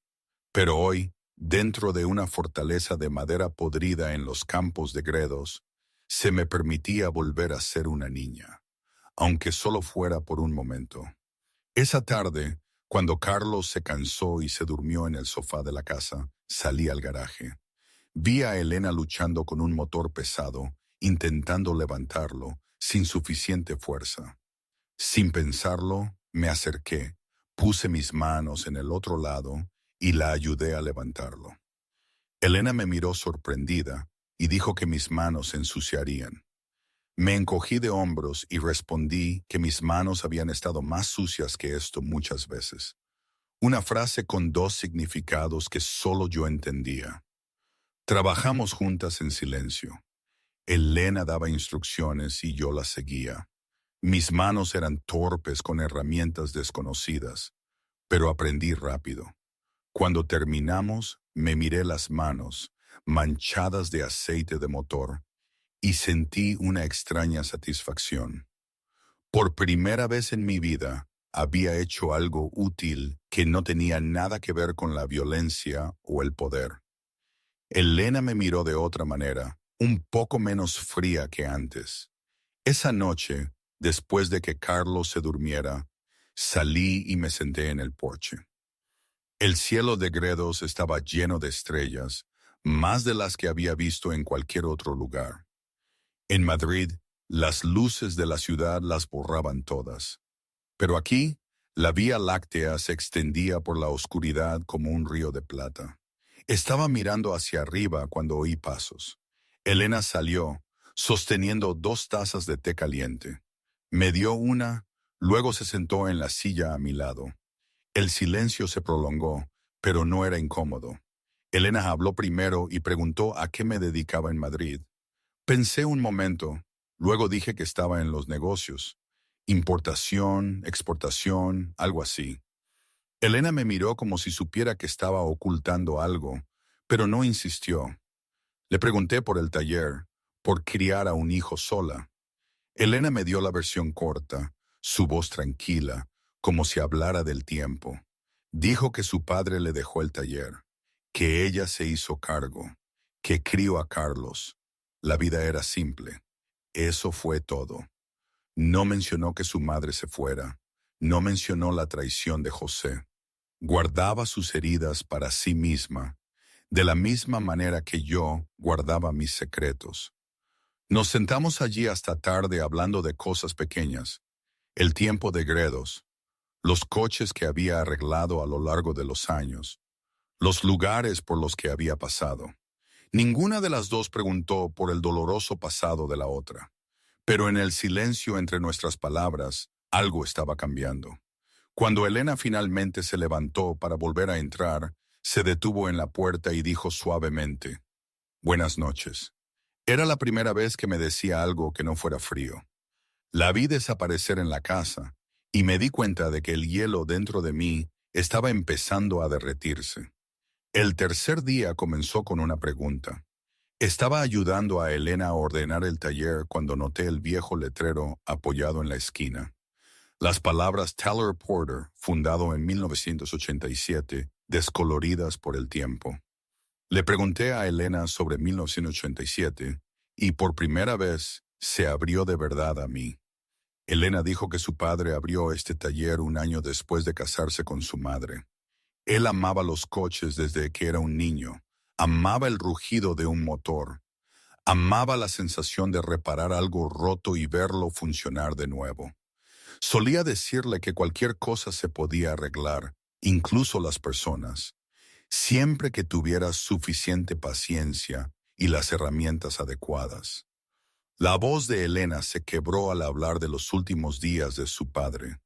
Pero hoy, dentro de una fortaleza de madera podrida en los campos de Gredos, se me permitía volver a ser una niña, aunque solo fuera por un momento. Esa tarde, cuando Carlos se cansó y se durmió en el sofá de la casa, salí al garaje. Vi a Elena luchando con un motor pesado, intentando levantarlo, sin suficiente fuerza. Sin pensarlo, me acerqué, puse mis manos en el otro lado y la ayudé a levantarlo. Elena me miró sorprendida y dijo que mis manos se ensuciarían. Me encogí de hombros y respondí que mis manos habían estado más sucias que esto muchas veces. Una frase con dos significados que solo yo entendía. Trabajamos juntas en silencio. Elena daba instrucciones y yo las seguía. Mis manos eran torpes con herramientas desconocidas, pero aprendí rápido. Cuando terminamos, me miré las manos, manchadas de aceite de motor, y sentí una extraña satisfacción. Por primera vez en mi vida, había hecho algo útil que no tenía nada que ver con la violencia o el poder. Elena me miró de otra manera, un poco menos fría que antes. Esa noche, después de que Carlos se durmiera, salí y me senté en el porche. El cielo de Gredos estaba lleno de estrellas, más de las que había visto en cualquier otro lugar. En Madrid, las luces de la ciudad las borraban todas. Pero aquí, la Vía Láctea se extendía por la oscuridad como un río de plata. Estaba mirando hacia arriba cuando oí pasos. Elena salió, sosteniendo 2 tazas de té caliente. Me dio una, luego se sentó en la silla a mi lado. El silencio se prolongó, pero no era incómodo. Elena habló primero y preguntó a qué me dedicaba en Madrid. Pensé un momento, luego dije que estaba en los negocios. Importación, exportación, algo así. Elena me miró como si supiera que estaba ocultando algo, pero no insistió. Le pregunté por el taller, por criar a un hijo sola. Elena me dio la versión corta, su voz tranquila, como si hablara del tiempo. Dijo que su padre le dejó el taller, que ella se hizo cargo, que crió a Carlos. La vida era simple. Eso fue todo. No mencionó que su madre se fuera. No mencionó la traición de José. Guardaba sus heridas para sí misma, de la misma manera que yo guardaba mis secretos. Nos sentamos allí hasta tarde hablando de cosas pequeñas, el tiempo de Gredos, los coches que había arreglado a lo largo de los años, los lugares por los que había pasado. Ninguna de las dos preguntó por el doloroso pasado de la otra, pero en el silencio entre nuestras palabras, algo estaba cambiando. Cuando Elena finalmente se levantó para volver a entrar, se detuvo en la puerta y dijo suavemente, «Buenas noches». Era la primera vez que me decía algo que no fuera frío. La vi desaparecer en la casa y me di cuenta de que el hielo dentro de mí estaba empezando a derretirse. El tercer día comenzó con una pregunta. Estaba ayudando a Elena a ordenar el taller cuando noté el viejo letrero apoyado en la esquina. Las palabras Teller Porter, fundado en 1987, descoloridas por el tiempo. Le pregunté a Elena sobre 1987 y por primera vez se abrió de verdad a mí. Elena dijo que su padre abrió este taller un año después de casarse con su madre. Él amaba los coches desde que era un niño, amaba el rugido de un motor, amaba la sensación de reparar algo roto y verlo funcionar de nuevo. Solía decirle que cualquier cosa se podía arreglar, incluso las personas, siempre que tuvieras suficiente paciencia y las herramientas adecuadas. La voz de Elena se quebró al hablar de los últimos días de su padre.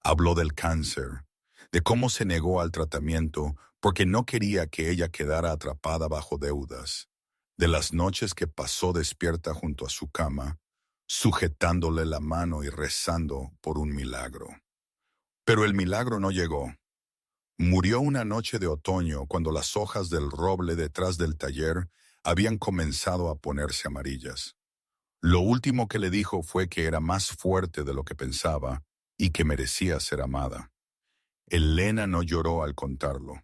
Habló del cáncer, de cómo se negó al tratamiento porque no quería que ella quedara atrapada bajo deudas, de las noches que pasó despierta junto a su cama, sujetándole la mano y rezando por un milagro. Pero el milagro no llegó. Murió una noche de otoño cuando las hojas del roble detrás del taller habían comenzado a ponerse amarillas. Lo último que le dijo fue que era más fuerte de lo que pensaba y que merecía ser amada. Elena no lloró al contarlo.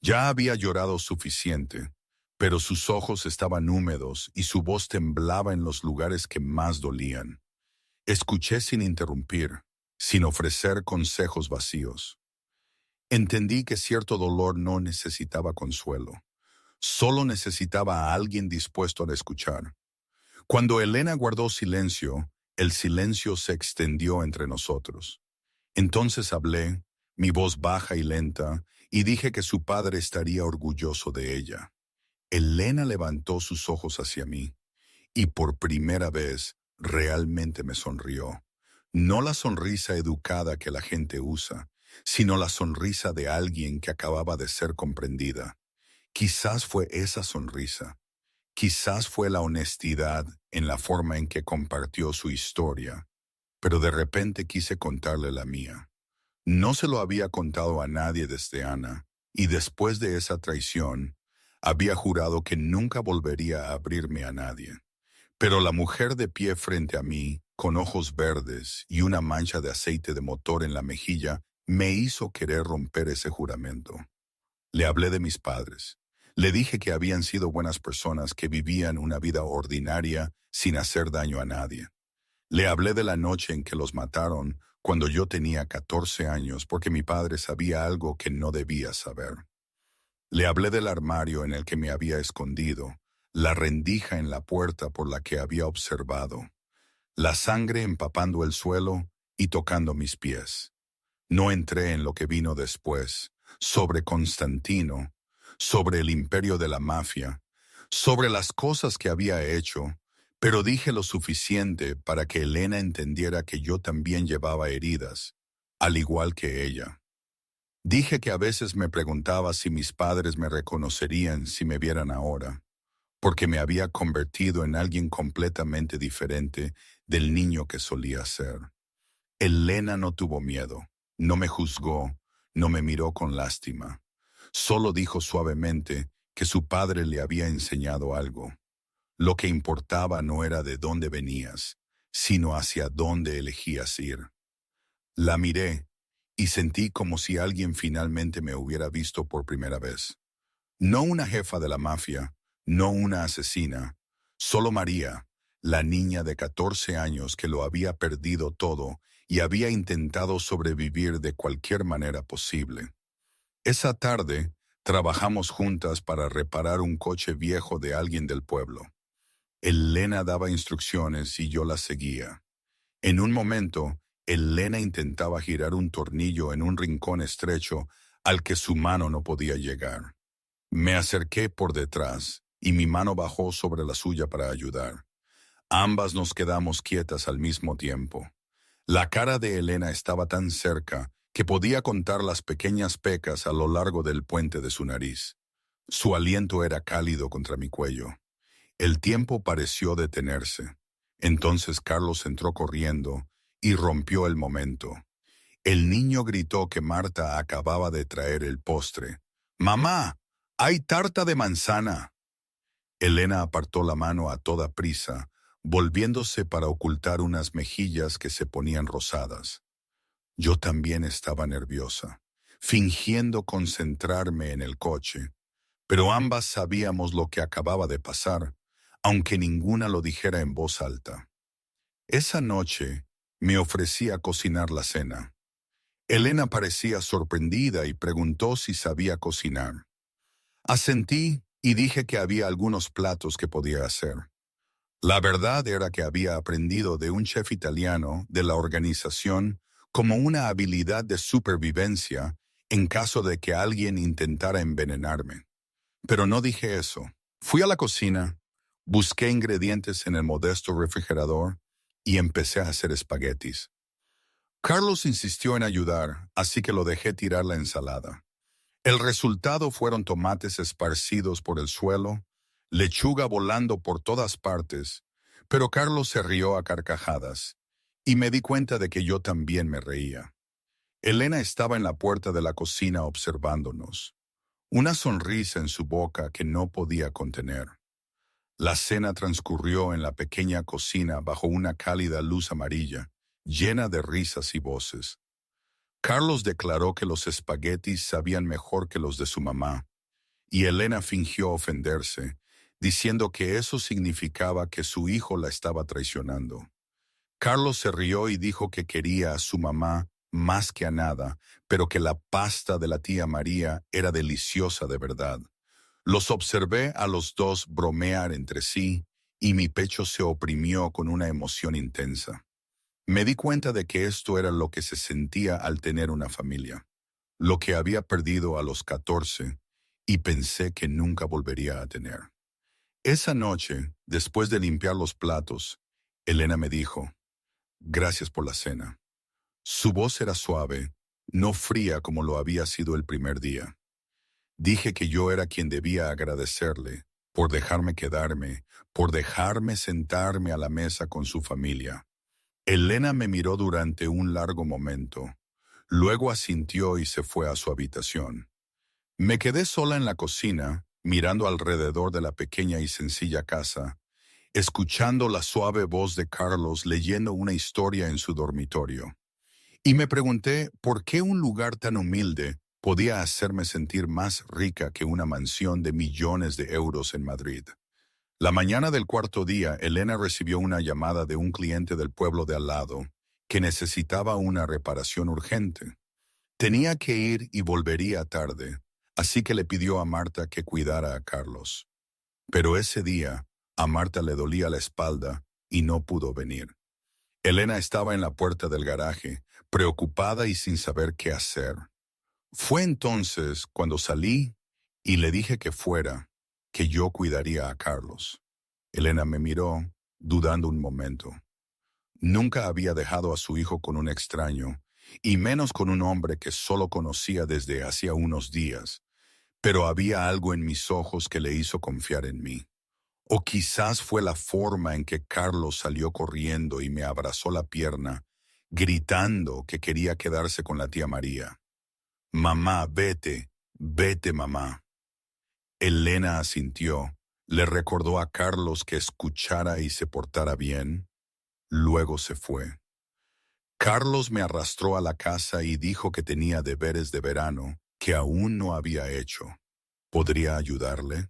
Ya había llorado suficiente, pero sus ojos estaban húmedos y su voz temblaba en los lugares que más dolían. Escuché sin interrumpir, sin ofrecer consejos vacíos. Entendí que cierto dolor no necesitaba consuelo, solo necesitaba a alguien dispuesto a escuchar. Cuando Elena guardó silencio, el silencio se extendió entre nosotros. Entonces hablé, mi voz baja y lenta, y dije que su padre estaría orgulloso de ella. Elena levantó sus ojos hacia mí, y por primera vez realmente me sonrió. No la sonrisa educada que la gente usa, sino la sonrisa de alguien que acababa de ser comprendida. Quizás fue esa sonrisa. Quizás fue la honestidad en la forma en que compartió su historia, pero de repente quise contarle la mía. No se lo había contado a nadie desde Ana, y después de esa traición, había jurado que nunca volvería a abrirme a nadie. Pero la mujer de pie frente a mí, con ojos verdes y una mancha de aceite de motor en la mejilla, me hizo querer romper ese juramento. Le hablé de mis padres. Le dije que habían sido buenas personas que vivían una vida ordinaria sin hacer daño a nadie. Le hablé de la noche en que los mataron cuando yo tenía 14 años porque mi padre sabía algo que no debía saber. Le hablé del armario en el que me había escondido, la rendija en la puerta por la que había observado, la sangre empapando el suelo y tocando mis pies. No entré en lo que vino después, sobre Constantino, sobre el imperio de la mafia, sobre las cosas que había hecho, pero dije lo suficiente para que Elena entendiera que yo también llevaba heridas, al igual que ella. Dije que a veces me preguntaba si mis padres me reconocerían si me vieran ahora, porque me había convertido en alguien completamente diferente del niño que solía ser. Elena no tuvo miedo, no me juzgó, no me miró con lástima. Solo dijo suavemente que su padre le había enseñado algo. Lo que importaba no era de dónde venías, sino hacia dónde elegías ir. La miré y sentí como si alguien finalmente me hubiera visto por primera vez. No una jefa de la mafia, no una asesina, solo María, la niña de 14 años que lo había perdido todo y había intentado sobrevivir de cualquier manera posible. Esa tarde, trabajamos juntas para reparar un coche viejo de alguien del pueblo. Elena daba instrucciones y yo las seguía. En un momento, Elena intentaba girar un tornillo en un rincón estrecho al que su mano no podía llegar. Me acerqué por detrás y mi mano bajó sobre la suya para ayudar. Ambas nos quedamos quietas al mismo tiempo. La cara de Elena estaba tan cerca que podía contar las pequeñas pecas a lo largo del puente de su nariz. Su aliento era cálido contra mi cuello. El tiempo pareció detenerse. Entonces Carlos entró corriendo y rompió el momento. El niño gritó que Marta acababa de traer el postre. «¡Mamá! ¡Hay tarta de manzana!». Elena apartó la mano a toda prisa, volviéndose para ocultar unas mejillas que se ponían rosadas. Yo también estaba nerviosa, fingiendo concentrarme en el coche, pero ambas sabíamos lo que acababa de pasar, aunque ninguna lo dijera en voz alta. Esa noche me ofrecí a cocinar la cena. Elena parecía sorprendida y preguntó si sabía cocinar. Asentí y dije que había algunos platos que podía hacer. La verdad era que había aprendido de un chef italiano de la organización como una habilidad de supervivencia en caso de que alguien intentara envenenarme. Pero no dije eso. Fui a la cocina, busqué ingredientes en el modesto refrigerador y empecé a hacer espaguetis. Carlos insistió en ayudar, así que lo dejé tirar la ensalada. El resultado fueron tomates esparcidos por el suelo, lechuga volando por todas partes, pero Carlos se rió a carcajadas, y me di cuenta de que yo también me reía. Elena estaba en la puerta de la cocina observándonos, una sonrisa en su boca que no podía contener. La cena transcurrió en la pequeña cocina bajo una cálida luz amarilla, llena de risas y voces. Carlos declaró que los espaguetis sabían mejor que los de su mamá, y Elena fingió ofenderse, diciendo que eso significaba que su hijo la estaba traicionando. Carlos se rió y dijo que quería a su mamá más que a nada, pero que la pasta de la tía María era deliciosa de verdad. Los observé a los dos bromear entre sí, y mi pecho se oprimió con una emoción intensa. Me di cuenta de que esto era lo que se sentía al tener una familia, lo que había perdido a los 14 y pensé que nunca volvería a tener. Esa noche, después de limpiar los platos, Elena me dijo, «Gracias por la cena». Su voz era suave, no fría como lo había sido el primer día. Dije que yo era quien debía agradecerle por dejarme quedarme, por dejarme sentarme a la mesa con su familia. Elena me miró durante un largo momento. Luego asintió y se fue a su habitación. Me quedé sola en la cocina, mirando alrededor de la pequeña y sencilla casa, escuchando la suave voz de Carlos leyendo una historia en su dormitorio. Y me pregunté por qué un lugar tan humilde podía hacerme sentir más rica que una mansión de millones de euros en Madrid. La mañana del cuarto día, Elena recibió una llamada de un cliente del pueblo de al lado que necesitaba una reparación urgente. Tenía que ir y volvería tarde, así que le pidió a Marta que cuidara a Carlos. Pero ese día, a Marta le dolía la espalda y no pudo venir. Elena estaba en la puerta del garaje, preocupada y sin saber qué hacer. Fue entonces cuando salí y le dije que fuera, que yo cuidaría a Carlos. Elena me miró, dudando un momento. Nunca había dejado a su hijo con un extraño, y menos con un hombre que solo conocía desde hacía unos días, pero había algo en mis ojos que le hizo confiar en mí. O quizás fue la forma en que Carlos salió corriendo y me abrazó la pierna, gritando que quería quedarse con la tía María. Mamá, vete, vete, mamá. Elena asintió, le recordó a Carlos que escuchara y se portara bien, luego se fue. Carlos me arrastró a la casa y dijo que tenía deberes de verano que aún no había hecho. ¿Podría ayudarle?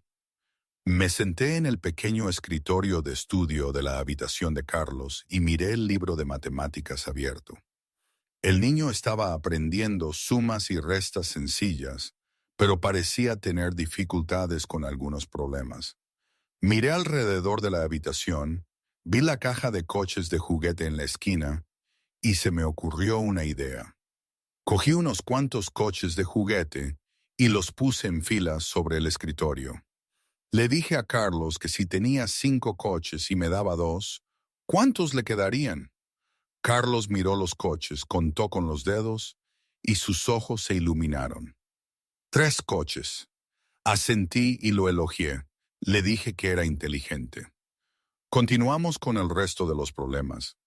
Me senté en el pequeño escritorio de estudio de la habitación de Carlos y miré el libro de matemáticas abierto. El niño estaba aprendiendo sumas y restas sencillas, pero parecía tener dificultades con algunos problemas. Miré alrededor de la habitación, vi la caja de coches de juguete en la esquina y se me ocurrió una idea. Cogí unos cuantos coches de juguete y los puse en filas sobre el escritorio. Le dije a Carlos que si tenía 5 coches y me daba 2, ¿cuántos le quedarían? Carlos miró los coches, contó con los dedos y sus ojos se iluminaron. 3 coches. Asentí y lo elogié. Le dije que era inteligente. Continuamos con el resto de los problemas.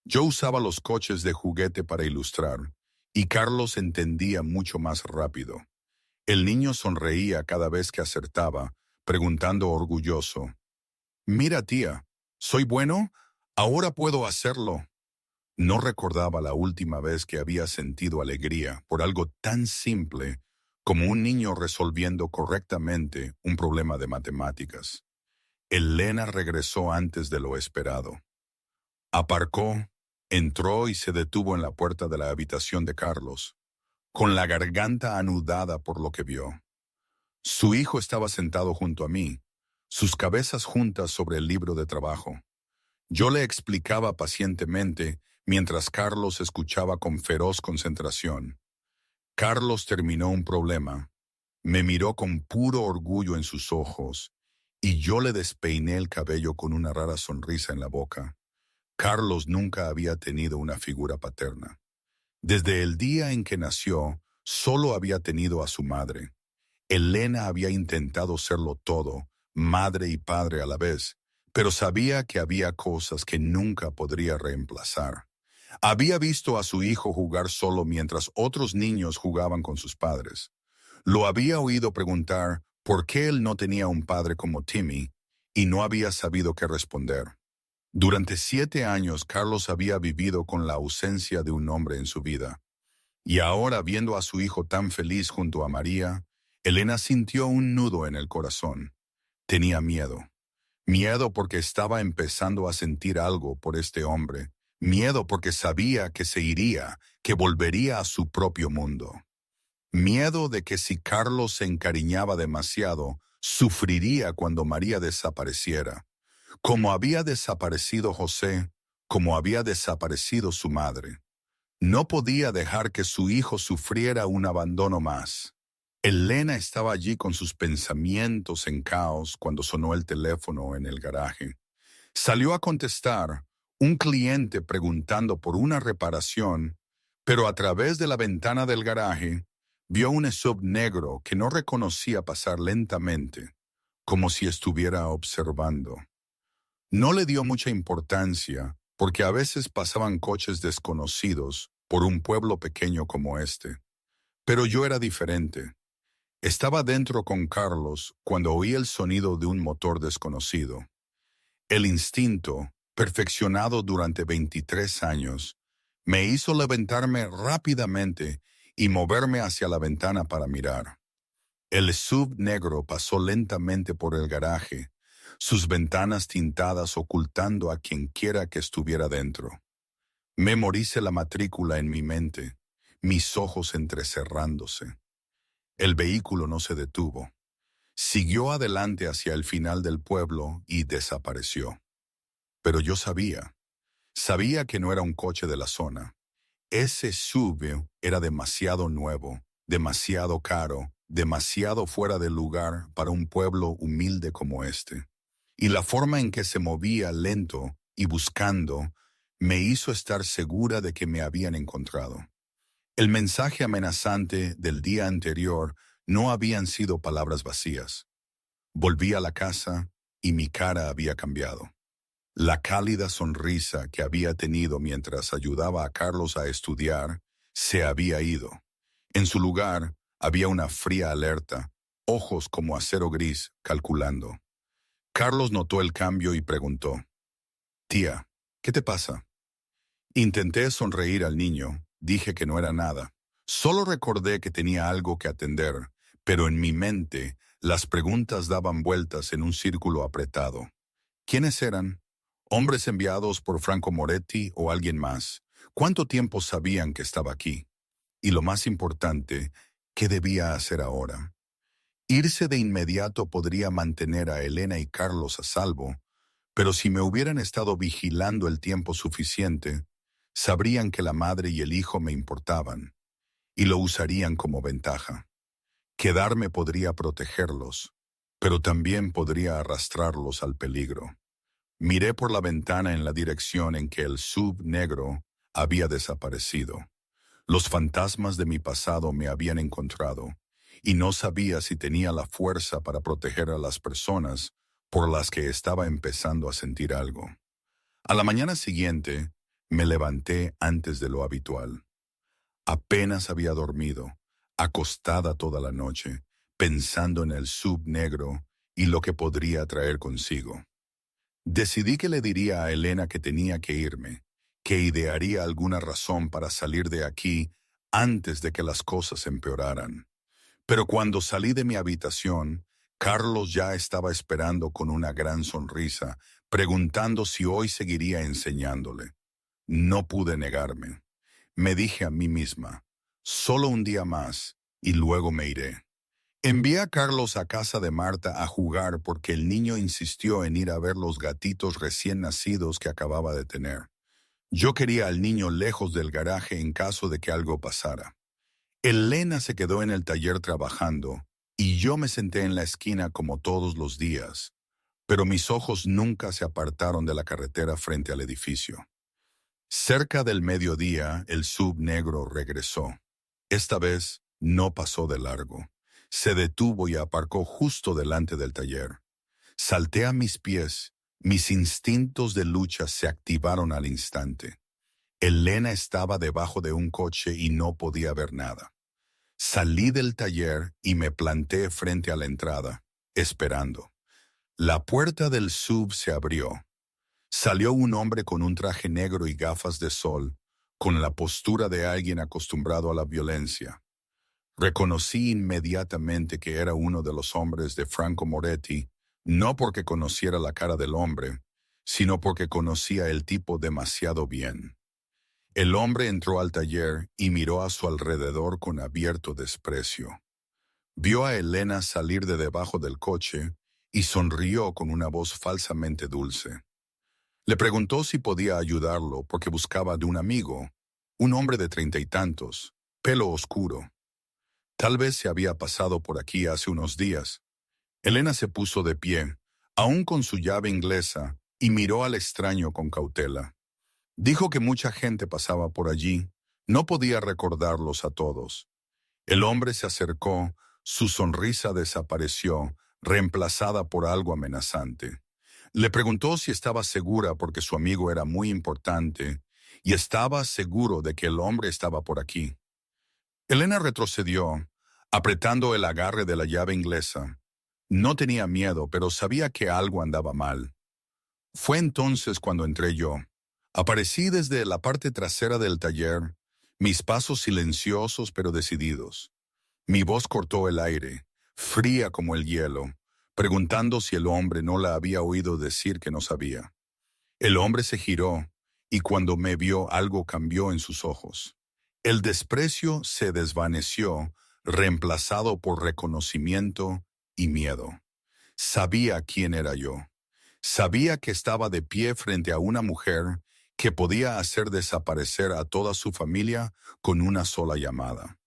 Yo usaba los coches de juguete para ilustrar, y Carlos entendía mucho más rápido. El niño sonreía cada vez que acertaba, preguntando orgulloso, «Mira, tía, ¿soy bueno? Ahora puedo hacerlo». No recordaba la última vez que había sentido alegría por algo tan simple como un niño resolviendo correctamente un problema de matemáticas. Elena regresó antes de lo esperado. Aparcó, entró y se detuvo en la puerta de la habitación de Carlos, con la garganta anudada por lo que vio. Su hijo estaba sentado junto a mí, sus cabezas juntas sobre el libro de trabajo. Yo le explicaba pacientemente mientras Carlos escuchaba con feroz concentración. Carlos terminó un problema, me miró con puro orgullo en sus ojos y yo le despeiné el cabello con una rara sonrisa en la boca. Carlos nunca había tenido una figura paterna. Desde el día en que nació, solo había tenido a su madre. Elena había intentado serlo todo, madre y padre a la vez, pero sabía que había cosas que nunca podría reemplazar. Había visto a su hijo jugar solo mientras otros niños jugaban con sus padres. Lo había oído preguntar por qué él no tenía un padre como Timmy y no había sabido qué responder. Durante 7 años Carlos había vivido con la ausencia de un hombre en su vida. Y ahora, viendo a su hijo tan feliz junto a María, Elena sintió un nudo en el corazón. Tenía miedo. Miedo porque estaba empezando a sentir algo por este hombre. Miedo porque sabía que se iría, que volvería a su propio mundo. Miedo de que si Carlos se encariñaba demasiado, sufriría cuando María desapareciera. Como había desaparecido José, como había desaparecido su madre. No podía dejar que su hijo sufriera un abandono más. Elena estaba allí con sus pensamientos en caos cuando sonó el teléfono en el garaje. Salió a contestar, un cliente preguntando por una reparación, pero a través de la ventana del garaje vio un SUV negro que no reconocía pasar lentamente, como si estuviera observando. No le dio mucha importancia, porque a veces pasaban coches desconocidos por un pueblo pequeño como este. Pero yo era diferente. Estaba dentro con Carlos cuando oí el sonido de un motor desconocido. El instinto, perfeccionado durante 23 años, me hizo levantarme rápidamente y moverme hacia la ventana para mirar. El SUV negro pasó lentamente por el garaje, sus ventanas tintadas ocultando a quien quiera que estuviera dentro. Memoricé la matrícula en mi mente, mis ojos entrecerrándose. El vehículo no se detuvo. Siguió adelante hacia el final del pueblo y desapareció. Pero yo sabía que no era un coche de la zona. Ese SUV era demasiado nuevo, demasiado caro, demasiado fuera de lugar para un pueblo humilde como este. Y la forma en que se movía lento y buscando me hizo estar segura de que me habían encontrado. El mensaje amenazante del día anterior no habían sido palabras vacías. Volví a la casa y mi cara había cambiado. La cálida sonrisa que había tenido mientras ayudaba a Carlos a estudiar se había ido. En su lugar había una fría alerta, ojos como acero gris, calculando. Carlos notó el cambio y preguntó: «Tía, ¿qué te pasa?». Intenté sonreír al niño, dije que no era nada. Solo recordé que tenía algo que atender, pero en mi mente las preguntas daban vueltas en un círculo apretado. ¿Quiénes eran? ¿Hombres enviados por Franco Moretti o alguien más? ¿Cuánto tiempo sabían que estaba aquí? Y lo más importante, ¿qué debía hacer ahora? Irse de inmediato podría mantener a Elena y Carlos a salvo, pero si me hubieran estado vigilando el tiempo suficiente, sabrían que la madre y el hijo me importaban, y lo usarían como ventaja. Quedarme podría protegerlos, pero también podría arrastrarlos al peligro. Miré por la ventana en la dirección en que el sub negro había desaparecido. Los fantasmas de mi pasado me habían encontrado, y no sabía si tenía la fuerza para proteger a las personas por las que estaba empezando a sentir algo. A la mañana siguiente, me levanté antes de lo habitual. Apenas había dormido, acostada toda la noche, pensando en el sub negro y lo que podría traer consigo. Decidí que le diría a Elena que tenía que irme, que idearía alguna razón para salir de aquí antes de que las cosas empeoraran. Pero cuando salí de mi habitación, Carlos ya estaba esperando con una gran sonrisa, preguntando si hoy seguiría enseñándole. No pude negarme. Me dije a mí misma: solo un día más, y luego me iré. Envié a Carlos a casa de Marta a jugar porque el niño insistió en ir a ver los gatitos recién nacidos que acababa de tener. Yo quería al niño lejos del garaje en caso de que algo pasara. Elena se quedó en el taller trabajando y yo me senté en la esquina como todos los días, pero mis ojos nunca se apartaron de la carretera frente al edificio. Cerca del mediodía, el sub negro regresó. Esta vez no pasó de largo. Se detuvo y aparcó justo delante del taller. Salté a mis pies. Mis instintos de lucha se activaron al instante. Elena estaba debajo de un coche y no podía ver nada. Salí del taller y me planté frente a la entrada, esperando. La puerta del sub se abrió. Salió un hombre con un traje negro y gafas de sol, con la postura de alguien acostumbrado a la violencia. Reconocí inmediatamente que era uno de los hombres de Franco Moretti, no porque conociera la cara del hombre, sino porque conocía el tipo demasiado bien. El hombre entró al taller y miró a su alrededor con abierto desprecio. Vio a Elena salir de debajo del coche y sonrió con una voz falsamente dulce. Le preguntó si podía ayudarlo porque buscaba de un amigo, un hombre de 30 y tantos, pelo oscuro. Tal vez se había pasado por aquí hace unos días. Elena se puso de pie, aún con su llave inglesa, y miró al extraño con cautela. Dijo que mucha gente pasaba por allí. No podía recordarlos a todos. El hombre se acercó, su sonrisa desapareció, reemplazada por algo amenazante. Le preguntó si estaba segura porque su amigo era muy importante y estaba seguro de que el hombre estaba por aquí. Elena retrocedió, apretando el agarre de la llave inglesa. No tenía miedo, pero sabía que algo andaba mal. Fue entonces cuando entré yo. Aparecí desde la parte trasera del taller, mis pasos silenciosos pero decididos. Mi voz cortó el aire, fría como el hielo, preguntando si el hombre no la había oído decir que no sabía. El hombre se giró, y cuando me vio algo cambió en sus ojos. El desprecio se desvaneció, reemplazado por reconocimiento y miedo. Sabía quién era yo. Sabía que estaba de pie frente a una mujer que podía hacer desaparecer a toda su familia con una sola llamada.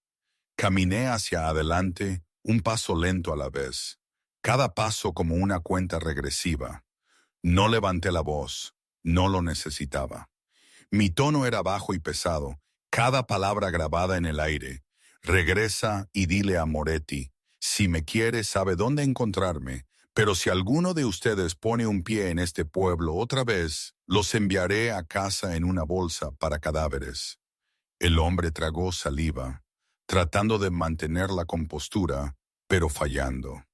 Caminé hacia adelante, un paso lento a la vez, cada paso como una cuenta regresiva. No levanté la voz, no lo necesitaba. Mi tono era bajo y pesado, cada palabra grabada en el aire. Regresa y dile a Moretti, si me quiere sabe dónde encontrarme, pero si alguno de ustedes pone un pie en este pueblo otra vez, los enviaré a casa en una bolsa para cadáveres. El hombre tragó saliva, tratando de mantener la compostura, pero fallando.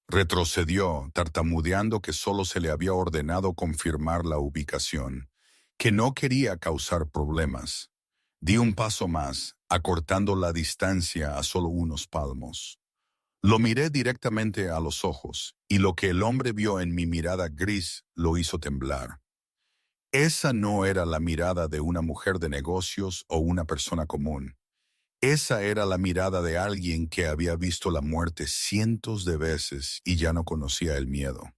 Retrocedió, tartamudeando que solo se le había ordenado confirmar la ubicación, que no quería causar problemas. Di un paso más, acortando la distancia a solo unos palmos. Lo miré directamente a los ojos, y lo que el hombre vio en mi mirada gris lo hizo temblar. Esa no era la mirada de una mujer de negocios o una persona común. Esa era la mirada de alguien que había visto la muerte cientos de veces y ya no conocía el miedo.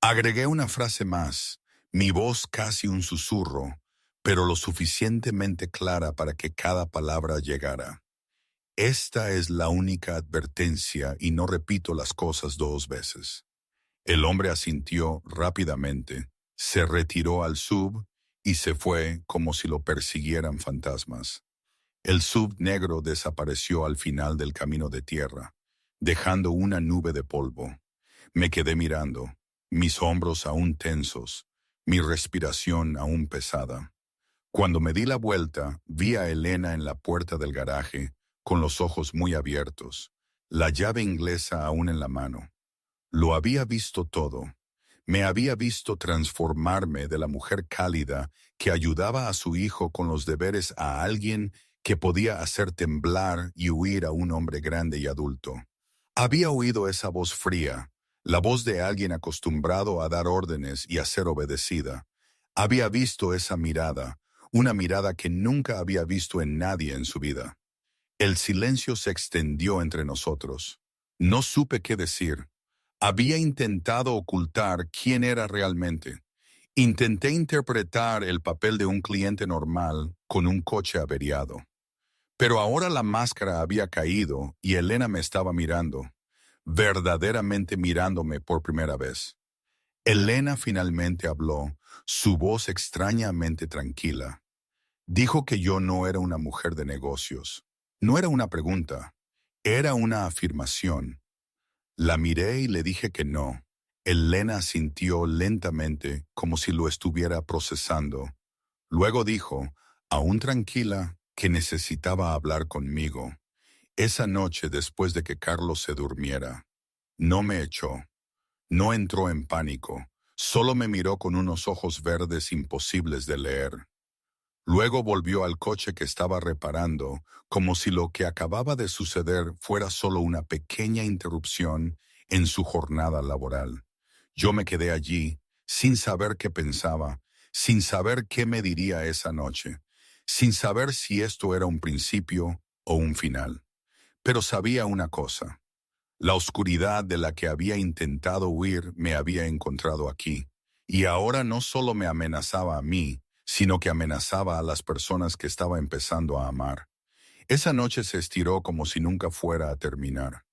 Agregué una frase más, mi voz casi un susurro, pero lo suficientemente clara para que cada palabra llegara. Esta es la única advertencia y no repito las cosas dos veces. El hombre asintió rápidamente, se retiró al sub y se fue como si lo persiguieran fantasmas. El sub negro desapareció al final del camino de tierra, dejando una nube de polvo. Me quedé mirando, mis hombros aún tensos, mi respiración aún pesada. Cuando me di la vuelta, vi a Elena en la puerta del garaje, con los ojos muy abiertos, la llave inglesa aún en la mano. Lo había visto todo. Me había visto transformarme de la mujer cálida que ayudaba a su hijo con los deberes a alguien que podía hacer temblar y huir a un hombre grande y adulto. Había oído esa voz fría, la voz de alguien acostumbrado a dar órdenes y a ser obedecida. Había visto esa mirada, una mirada que nunca había visto en nadie en su vida. El silencio se extendió entre nosotros. No supe qué decir. Había intentado ocultar quién era realmente. Intenté interpretar el papel de un cliente normal con un coche averiado. Pero ahora la máscara había caído y Elena me estaba mirando, verdaderamente mirándome por primera vez. Elena finalmente habló, su voz extrañamente tranquila. Dijo que yo no era una mujer de negocios. No era una pregunta, era una afirmación. La miré y le dije que no. Elena sintió lentamente como si lo estuviera procesando. Luego dijo, aún tranquila, que necesitaba hablar conmigo. Esa noche después de que Carlos se durmiera. No me echó. No entró en pánico. Solo me miró con unos ojos verdes imposibles de leer. Luego volvió al coche que estaba reparando, como si lo que acababa de suceder fuera solo una pequeña interrupción en su jornada laboral. Yo me quedé allí, sin saber qué pensaba, sin saber qué me diría esa noche, sin saber si esto era un principio o un final. Pero sabía una cosa. La oscuridad de la que había intentado huir me había encontrado aquí, y ahora no solo me amenazaba a mí, sino que amenazaba a las personas que estaba empezando a amar. Esa noche se estiró como si nunca fuera a terminar.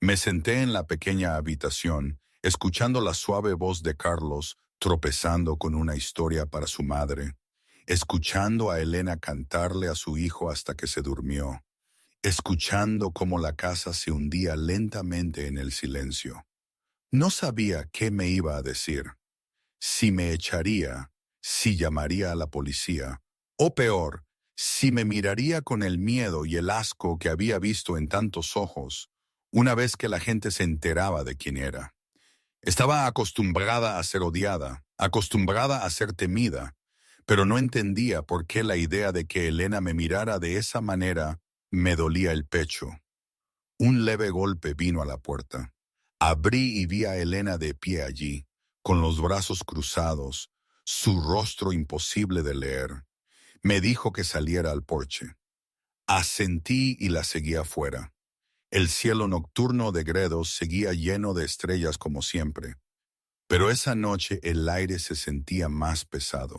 Me senté en la pequeña habitación, escuchando la suave voz de Carlos tropezando con una historia para su madre, escuchando a Elena cantarle a su hijo hasta que se durmió, escuchando cómo la casa se hundía lentamente en el silencio. No sabía qué me iba a decir, si me echaría, si llamaría a la policía, o peor, si me miraría con el miedo y el asco que había visto en tantos ojos, una vez que la gente se enteraba de quién era. Estaba acostumbrada a ser odiada, acostumbrada a ser temida, pero no entendía por qué la idea de que Elena me mirara de esa manera me dolía el pecho. Un leve golpe vino a la puerta. Abrí y vi a Elena de pie allí, con los brazos cruzados, su rostro imposible de leer. Me dijo que saliera al porche. Asentí y la seguí afuera. El cielo nocturno de Gredos seguía lleno de estrellas como siempre, pero esa noche el aire se sentía más pesado.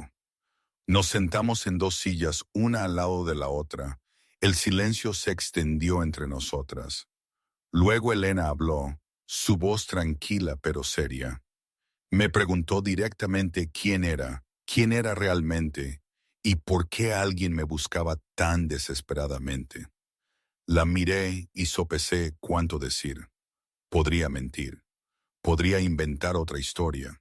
Nos sentamos en dos sillas, una al lado de la otra. El silencio se extendió entre nosotras. Luego Elena habló, su voz tranquila pero seria. Me preguntó directamente quién era realmente y por qué alguien me buscaba tan desesperadamente. La miré y sopesé cuánto decir. Podría mentir, podría inventar otra historia,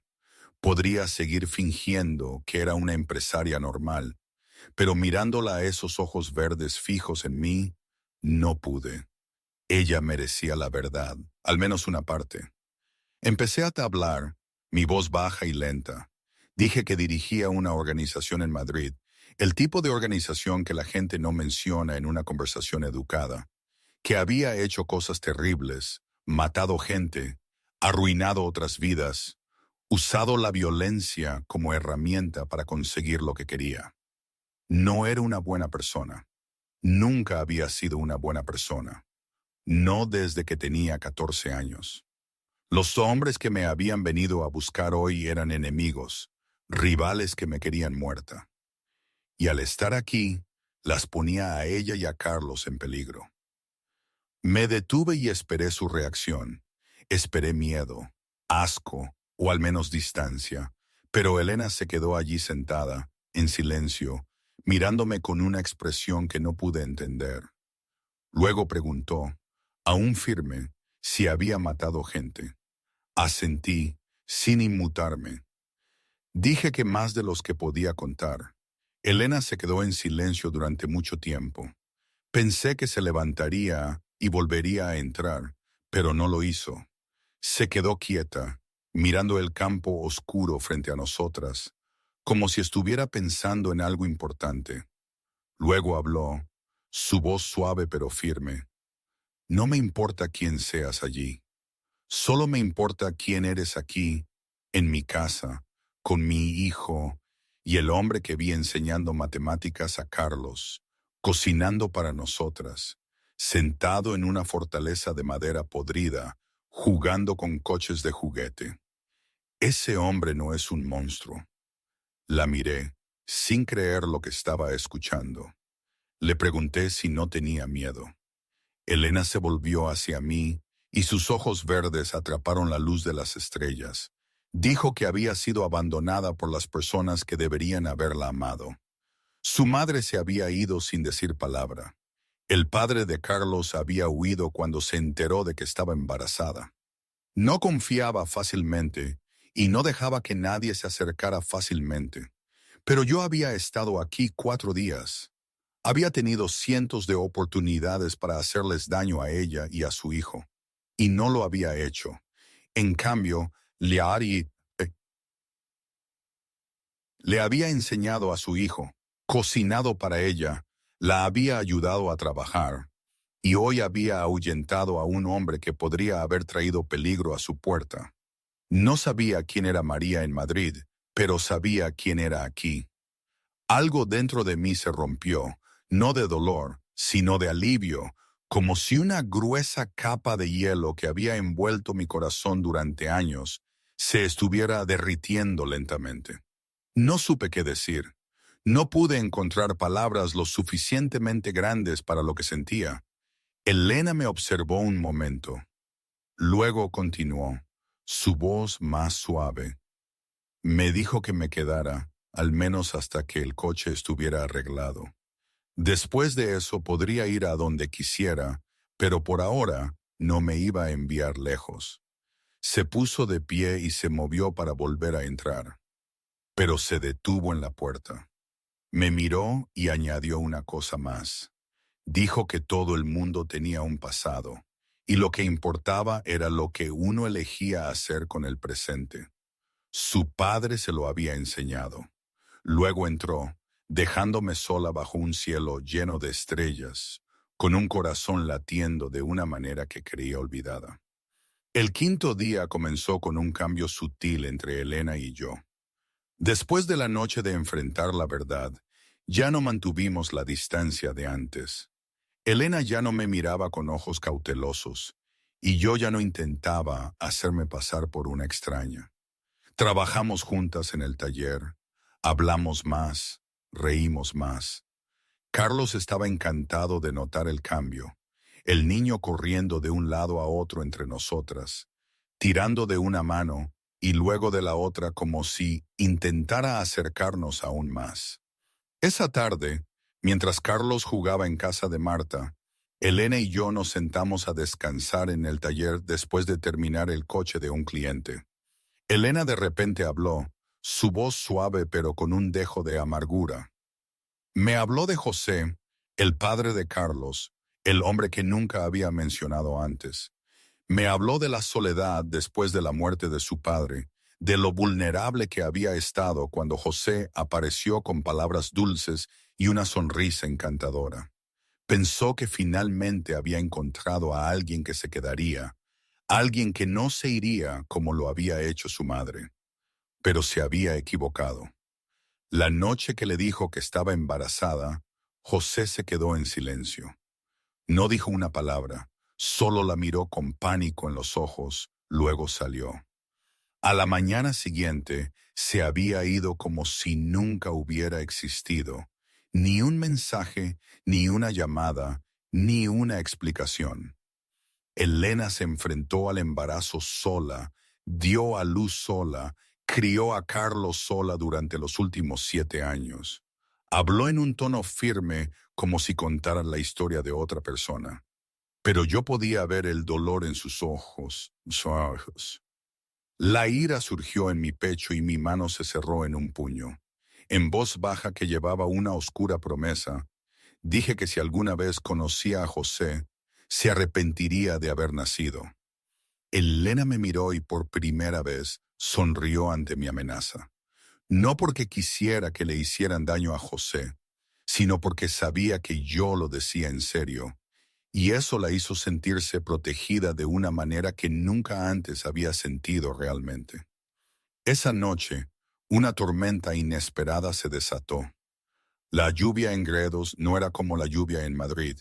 podría seguir fingiendo que era una empresaria normal, pero mirándola a esos ojos verdes fijos en mí, no pude. Ella merecía la verdad, al menos una parte. Empecé a hablar, mi voz baja y lenta. Dije que dirigía una organización en Madrid, el tipo de organización que la gente no menciona en una conversación educada, que había hecho cosas terribles, matado gente, arruinado otras vidas, usado la violencia como herramienta para conseguir lo que quería. No era una buena persona. Nunca había sido una buena persona. No desde que tenía 14 años. Los hombres que me habían venido a buscar hoy eran enemigos, rivales que me querían muerta. Y al estar aquí, las ponía a ella y a Carlos en peligro. Me detuve y esperé su reacción. Esperé miedo, asco o al menos distancia, pero Elena se quedó allí sentada, en silencio, mirándome con una expresión que no pude entender. Luego preguntó, aún firme, si había matado gente. Asentí, sin inmutarme. Dije que más de los que podía contar. Elena se quedó en silencio durante mucho tiempo. Pensé que se levantaría y volvería a entrar, pero no lo hizo. Se quedó quieta, mirando el campo oscuro frente a nosotras, como si estuviera pensando en algo importante. Luego habló, su voz suave pero firme. No me importa quién seas allí. Solo me importa quién eres aquí, en mi casa, con mi hijo y el hombre que vi enseñando matemáticas a Carlos, cocinando para nosotras, sentado en una fortaleza de madera podrida, jugando con coches de juguete. Ese hombre no es un monstruo. La miré, sin creer lo que estaba escuchando. Le pregunté si no tenía miedo. Elena se volvió hacia mí y sus ojos verdes atraparon la luz de las estrellas. Dijo que había sido abandonada por las personas que deberían haberla amado. Su madre se había ido sin decir palabra. El padre de Carlos había huido cuando se enteró de que estaba embarazada. No confiaba fácilmente y no dejaba que nadie se acercara fácilmente. Pero yo había estado aquí 4 días. Había tenido cientos de oportunidades para hacerles daño a ella y a su hijo, y no lo había hecho. En cambio, le había enseñado a su hijo, cocinado para ella, la había ayudado a trabajar, y hoy había ahuyentado a un hombre que podría haber traído peligro a su puerta. No sabía quién era María en Madrid, pero sabía quién era aquí. Algo dentro de mí se rompió, no de dolor, sino de alivio, como si una gruesa capa de hielo que había envuelto mi corazón durante años se estuviera derritiendo lentamente. No supe qué decir. No pude encontrar palabras lo suficientemente grandes para lo que sentía. Elena me observó un momento. Luego continuó, su voz más suave. Me dijo que me quedara, al menos hasta que el coche estuviera arreglado. Después de eso podría ir a donde quisiera, pero por ahora no me iba a enviar lejos. Se puso de pie y se movió para volver a entrar, pero se detuvo en la puerta. Me miró y añadió una cosa más. Dijo que todo el mundo tenía un pasado, y lo que importaba era lo que uno elegía hacer con el presente. Su padre se lo había enseñado. Luego entró, dejándome sola bajo un cielo lleno de estrellas, con un corazón latiendo de una manera que creía olvidada. El quinto día comenzó con un cambio sutil entre Elena y yo. Después de la noche de enfrentar la verdad, ya no mantuvimos la distancia de antes. Elena ya no me miraba con ojos cautelosos, y yo ya no intentaba hacerme pasar por una extraña. Trabajamos juntas en el taller, hablamos más, reímos más. Carlos estaba encantado de notar el cambio. el niño corriendo de un lado a otro entre nosotras, tirando de una mano y luego de la otra como si intentara acercarnos aún más. Esa tarde, mientras Carlos jugaba en casa de Marta, Elena y yo nos sentamos a descansar en el taller después de terminar el coche de un cliente. Elena de repente habló, su voz suave pero con un dejo de amargura. Me habló de José, el padre de Carlos, el hombre que nunca había mencionado antes. Me habló de la soledad después de la muerte de su padre, de lo vulnerable que había estado cuando José apareció con palabras dulces y una sonrisa encantadora. Pensó que finalmente había encontrado a alguien que se quedaría, alguien que no se iría como lo había hecho su madre. Pero se había equivocado. La noche que le dijo que estaba embarazada, José se quedó en silencio. No dijo una palabra, solo la miró con pánico en los ojos, luego salió. A la mañana siguiente se había ido como si nunca hubiera existido. Ni un mensaje, ni una llamada, ni una explicación. Elena se enfrentó al embarazo sola, dio a luz sola, crió a Carlos sola durante los últimos 7 años. Habló en un tono firme como si contara la historia de otra persona. Pero yo podía ver el dolor en sus ojos. La ira surgió en mi pecho y mi mano se cerró en un puño. En voz baja que llevaba una oscura promesa, dije que si alguna vez conocía a José, se arrepentiría de haber nacido. Elena me miró y por primera vez sonrió ante mi amenaza. No porque quisiera que le hicieran daño a José, sino porque sabía que yo lo decía en serio, y eso la hizo sentirse protegida de una manera que nunca antes había sentido realmente. Esa noche, una tormenta inesperada se desató. La lluvia en Gredos no era como la lluvia en Madrid.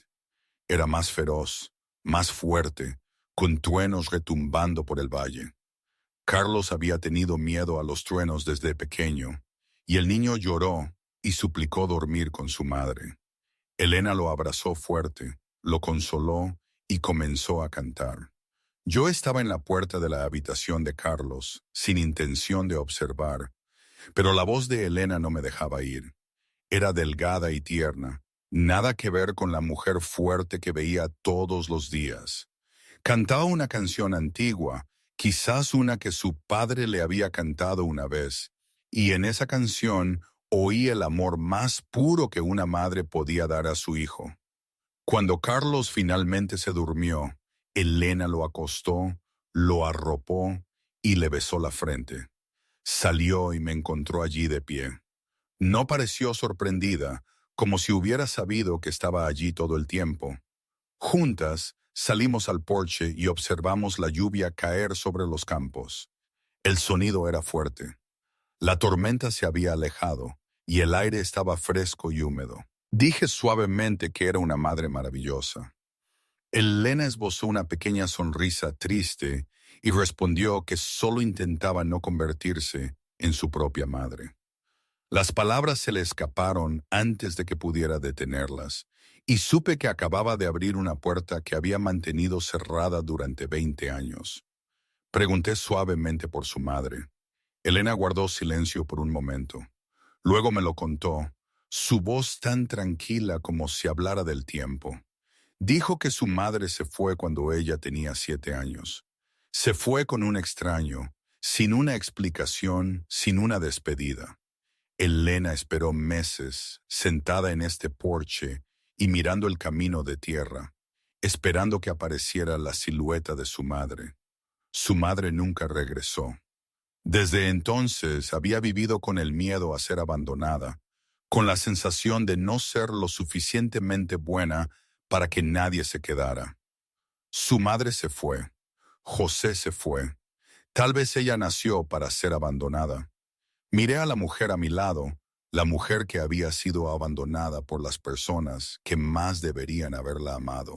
Era más feroz, más fuerte, con truenos retumbando por el valle. Carlos había tenido miedo a los truenos desde pequeño, y el niño lloró y suplicó dormir con su madre. Elena lo abrazó fuerte, lo consoló y comenzó a cantar. Yo estaba en la puerta de la habitación de Carlos, sin intención de observar, pero la voz de Elena no me dejaba ir. Era delgada y tierna, nada que ver con la mujer fuerte que veía todos los días. Cantaba una canción antigua, quizás una que su padre le había cantado una vez, y en esa canción oí el amor más puro que una madre podía dar a su hijo. Cuando Carlos finalmente se durmió, Elena lo acostó, lo arropó y le besó la frente. Salió y me encontró allí de pie. No pareció sorprendida, como si hubiera sabido que estaba allí todo el tiempo. Juntas salimos al porche y observamos la lluvia caer sobre los campos. El sonido era fuerte. La tormenta se había alejado y el aire estaba fresco y húmedo. Dije suavemente que era una madre maravillosa. Elena esbozó una pequeña sonrisa triste y respondió que solo intentaba no convertirse en su propia madre. Las palabras se le escaparon antes de que pudiera detenerlas, y supe que acababa de abrir una puerta que había mantenido cerrada durante 20 años. Pregunté suavemente por su madre. Elena guardó silencio por un momento. Luego me lo contó, su voz tan tranquila como si hablara del tiempo. Dijo que su madre se fue cuando ella tenía 7 años. Se fue con un extraño, sin una explicación, sin una despedida. Elena esperó meses, sentada en este porche y mirando el camino de tierra, esperando que apareciera la silueta de su madre. Su madre nunca regresó. Desde entonces había vivido con el miedo a ser abandonada, con la sensación de no ser lo suficientemente buena para que nadie se quedara. Su madre se fue. José se fue. Tal vez ella nació para ser abandonada. Miré a la mujer a mi lado, la mujer que había sido abandonada por las personas que más deberían haberla amado.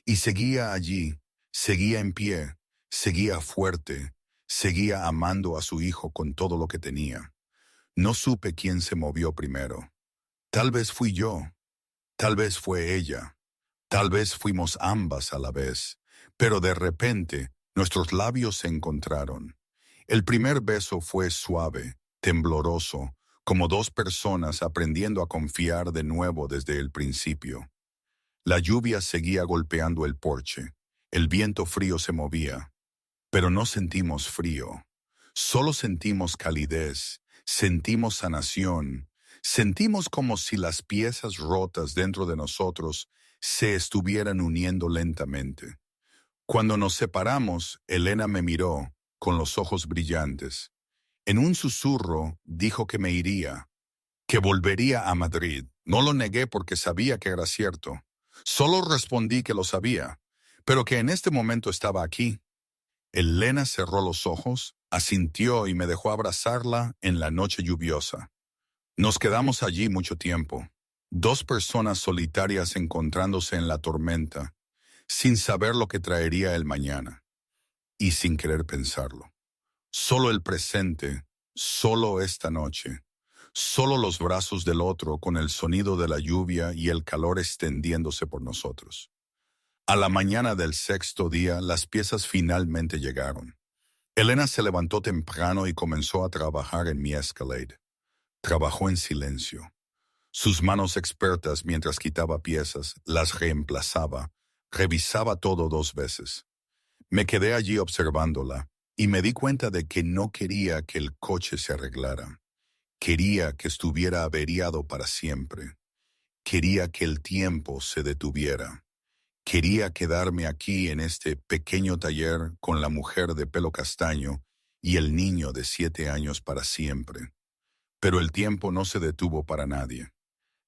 Y seguía allí, seguía en pie, seguía fuerte, seguía amando a su hijo con todo lo que tenía. No supe quién se movió primero. Tal vez fui yo, tal vez fue ella. Tal vez fuimos ambas a la vez, pero de repente nuestros labios se encontraron. El primer beso fue suave, tembloroso, como dos personas aprendiendo a confiar de nuevo desde el principio. La lluvia seguía golpeando el porche. El viento frío se movía, pero no sentimos frío. Solo sentimos calidez, sentimos sanación, sentimos como si las piezas rotas dentro de nosotros se estuvieran uniendo lentamente. Cuando nos separamos, Elena me miró con los ojos brillantes. En un susurro dijo que me iría, que volvería a Madrid. No lo negué porque sabía que era cierto. Solo respondí que lo sabía, pero que en este momento estaba aquí. Elena cerró los ojos, asintió y me dejó abrazarla en la noche lluviosa. Nos quedamos allí mucho tiempo, dos personas solitarias encontrándose en la tormenta, sin saber lo que traería el mañana, y sin querer pensarlo. Solo el presente, solo esta noche, solo los brazos del otro con el sonido de la lluvia y el calor extendiéndose por nosotros. A la mañana del sexto día, las piezas finalmente llegaron. Elena se levantó temprano y comenzó a trabajar en mi Escalade. Trabajó en silencio. Sus manos expertas mientras quitaba piezas, las reemplazaba, revisaba todo 2 veces. Me quedé allí observándola y me di cuenta de que no quería que el coche se arreglara. Quería que estuviera averiado para siempre. Quería que el tiempo se detuviera. Quería quedarme aquí en este pequeño taller con la mujer de pelo castaño y el niño de 7 años para siempre. Pero el tiempo no se detuvo para nadie.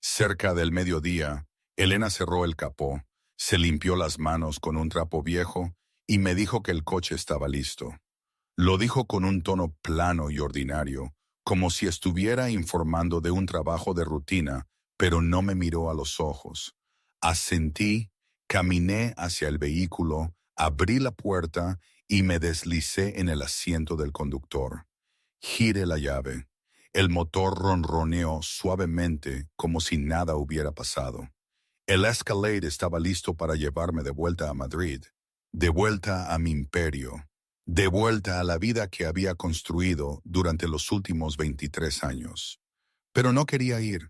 Cerca del mediodía, Elena cerró el capó, se limpió las manos con un trapo viejo y me dijo que el coche estaba listo. Lo dijo con un tono plano y ordinario, como si estuviera informando de un trabajo de rutina, pero no me miró a los ojos. Asentí, caminé hacia el vehículo, abrí la puerta y me deslicé en el asiento del conductor. Giré la llave. El motor ronroneó suavemente como si nada hubiera pasado. El Escalade estaba listo para llevarme de vuelta a Madrid, de vuelta a mi imperio, de vuelta a la vida que había construido durante los últimos 23 años. Pero no quería ir.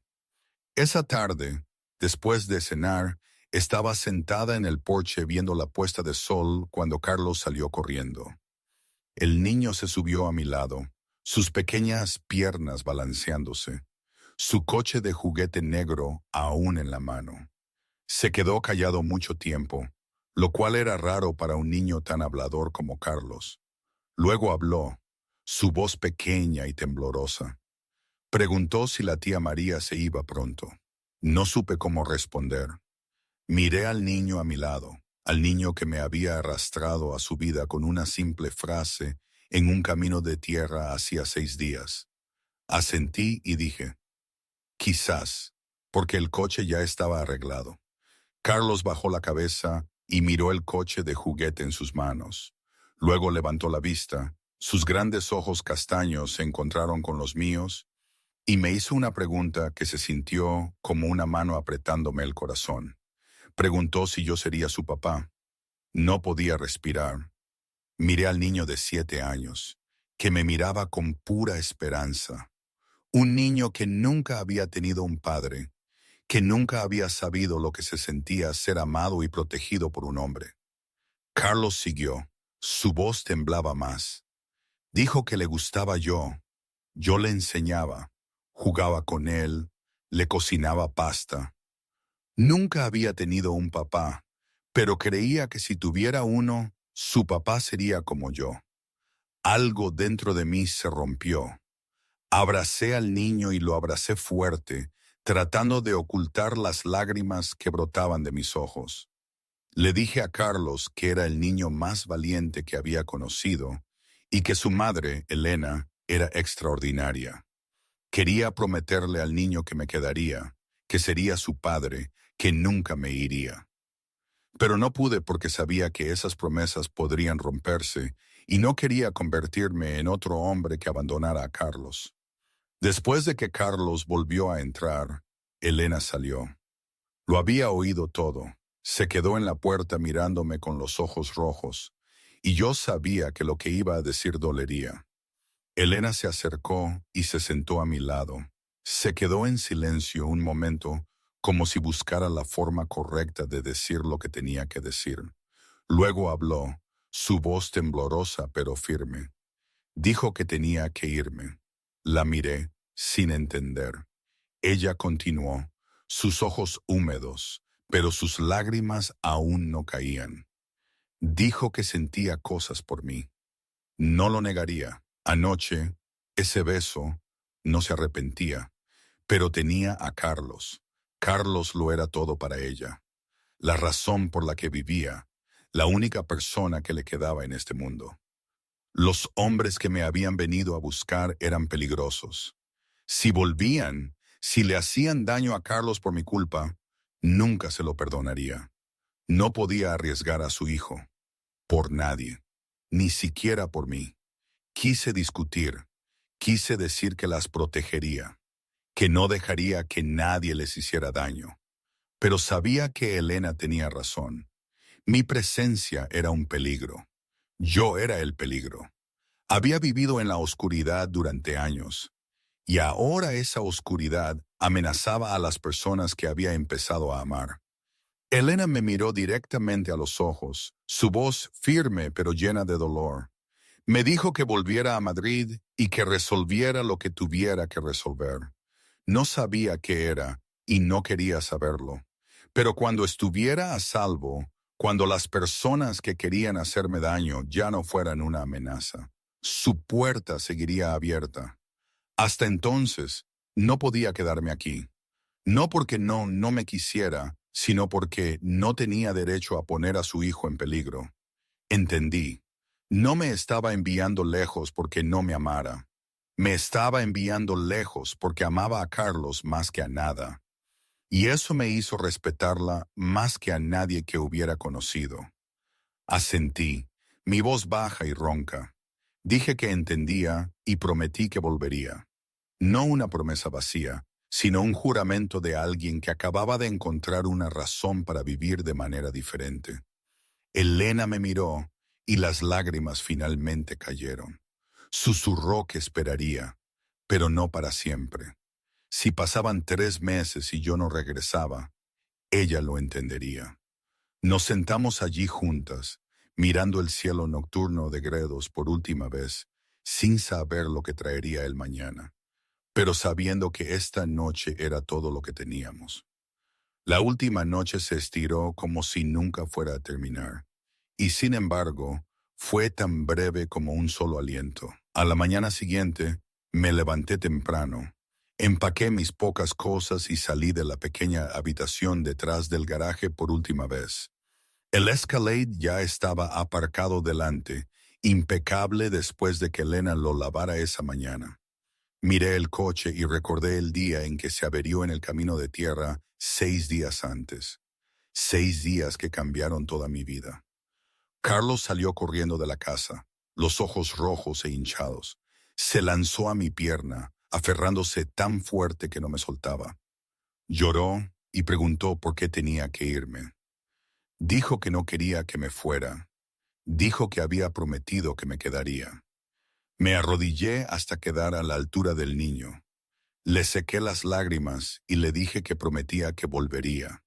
Esa tarde, después de cenar, estaba sentada en el porche viendo la puesta de sol cuando Carlos salió corriendo. El niño se subió a mi lado, sus pequeñas piernas balanceándose, su coche de juguete negro aún en la mano. Se quedó callado mucho tiempo, lo cual era raro para un niño tan hablador como Carlos. Luego habló, su voz pequeña y temblorosa. Preguntó si la tía María se iba pronto. No supe cómo responder. Miré al niño a mi lado, al niño que me había arrastrado a su vida con una simple frase en un camino de tierra hacía 6 días. Asentí y dije, quizás, porque el coche ya estaba arreglado. Carlos bajó la cabeza y miró el coche de juguete en sus manos. Luego levantó la vista, sus grandes ojos castaños se encontraron con los míos y me hizo una pregunta que se sintió como una mano apretándome el corazón. Preguntó si yo sería su papá. No podía respirar. Miré al niño de 7 años, que me miraba con pura esperanza. Un niño que nunca había tenido un padre, que nunca había sabido lo que se sentía ser amado y protegido por un hombre. Carlos siguió. Su voz temblaba más. Dijo que le gustaba yo. Yo le enseñaba, jugaba con él, le cocinaba pasta. Nunca había tenido un papá, pero creía que si tuviera uno, su papá sería como yo. Algo dentro de mí se rompió. Abracé al niño y lo abracé fuerte, tratando de ocultar las lágrimas que brotaban de mis ojos. Le dije a Carlos que era el niño más valiente que había conocido y que su madre, Elena, era extraordinaria. Quería prometerle al niño que me quedaría, que sería su padre, que nunca me iría. Pero no pude porque sabía que esas promesas podrían romperse y no quería convertirme en otro hombre que abandonara a Carlos. Después de que Carlos volvió a entrar, Elena salió. Lo había oído todo. Se quedó en la puerta mirándome con los ojos rojos, y yo sabía que lo que iba a decir dolería. Elena se acercó y se sentó a mi lado. Se quedó en silencio un momento, como si buscara la forma correcta de decir lo que tenía que decir. Luego habló, su voz temblorosa pero firme. Dijo que tenía que irme. La miré, sin entender. Ella continuó, sus ojos húmedos, pero sus lágrimas aún no caían. Dijo que sentía cosas por mí. No lo negaría. Anoche, ese beso, no se arrepentía, pero tenía a Carlos. Carlos lo era todo para ella, la razón por la que vivía, la única persona que le quedaba en este mundo. Los hombres que me habían venido a buscar eran peligrosos. Si volvían, si le hacían daño a Carlos por mi culpa, nunca se lo perdonaría. No podía arriesgar a su hijo, por nadie, ni siquiera por mí. Quise discutir, quise decir que las protegería, que no dejaría que nadie les hiciera daño. Pero sabía que Elena tenía razón. Mi presencia era un peligro. Yo era el peligro. Había vivido en la oscuridad durante años, y ahora esa oscuridad amenazaba a las personas que había empezado a amar. Elena me miró directamente a los ojos, su voz firme pero llena de dolor. Me dijo que volviera a Madrid y que resolviera lo que tuviera que resolver. No sabía qué era y no quería saberlo. Pero cuando estuviera a salvo, cuando las personas que querían hacerme daño ya no fueran una amenaza, su puerta seguiría abierta. Hasta entonces, no podía quedarme aquí. No porque no me quisiera, sino porque no tenía derecho a poner a su hijo en peligro. Entendí. No me estaba enviando lejos porque no me amara. Me estaba enviando lejos porque amaba a Carlos más que a nada. Y eso me hizo respetarla más que a nadie que hubiera conocido. Asentí, mi voz baja y ronca. Dije que entendía y prometí que volvería. No una promesa vacía, sino un juramento de alguien que acababa de encontrar una razón para vivir de manera diferente. Elena me miró y las lágrimas finalmente cayeron. Susurró que esperaría, pero no para siempre. Si pasaban 3 meses y yo no regresaba, ella lo entendería. Nos sentamos allí juntas, mirando el cielo nocturno de Gredos por última vez, sin saber lo que traería el mañana, pero sabiendo que esta noche era todo lo que teníamos. La última noche se estiró como si nunca fuera a terminar, y sin embargo, fue tan breve como un solo aliento. A la mañana siguiente, me levanté temprano, empaqué mis pocas cosas y salí de la pequeña habitación detrás del garaje por última vez. El Escalade ya estaba aparcado delante, impecable después de que Elena lo lavara esa mañana. Miré el coche y recordé el día en que se averió en el camino de tierra 6 días antes. 6 días que cambiaron toda mi vida. Carlos salió corriendo de la casa, los ojos rojos e hinchados. Se lanzó a mi pierna, aferrándose tan fuerte que no me soltaba. Lloró y preguntó por qué tenía que irme. Dijo que no quería que me fuera. Dijo que había prometido que me quedaría. Me arrodillé hasta quedar a la altura del niño. Le sequé las lágrimas y le dije que prometía que volvería,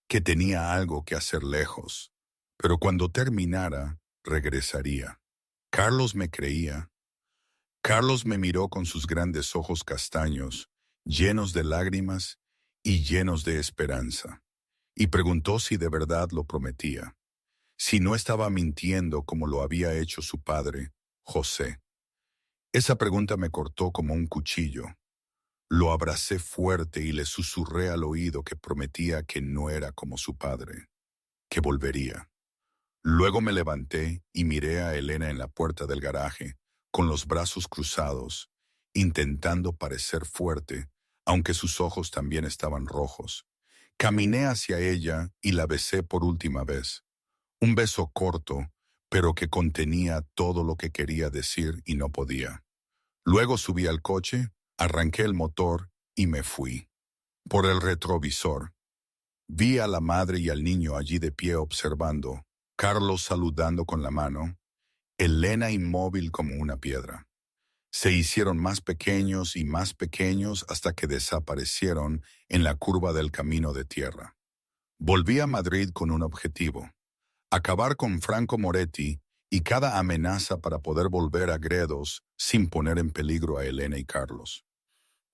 que tenía algo que hacer lejos, pero cuando terminara, regresaría. Carlos me creía. Carlos me miró con sus grandes ojos castaños, llenos de lágrimas y llenos de esperanza, y preguntó si de verdad lo prometía, si no estaba mintiendo como lo había hecho su padre, José. Esa pregunta me cortó como un cuchillo. Lo abracé fuerte y le susurré al oído que prometía que no era como su padre, que volvería. Luego me levanté y miré a Elena en la puerta del garaje, con los brazos cruzados, intentando parecer fuerte, aunque sus ojos también estaban rojos. Caminé hacia ella y la besé por última vez. Un beso corto, pero que contenía todo lo que quería decir y no podía. Luego subí al coche, arranqué el motor y me fui. Por el retrovisor. Vi a la madre y al niño allí de pie observando, Carlos saludando con la mano, Elena inmóvil como una piedra. Se hicieron más pequeños y más pequeños hasta que desaparecieron en la curva del camino de tierra. Volví a Madrid con un objetivo: acabar con Franco Moretti y cada amenaza para poder volver a Gredos sin poner en peligro a Elena y Carlos.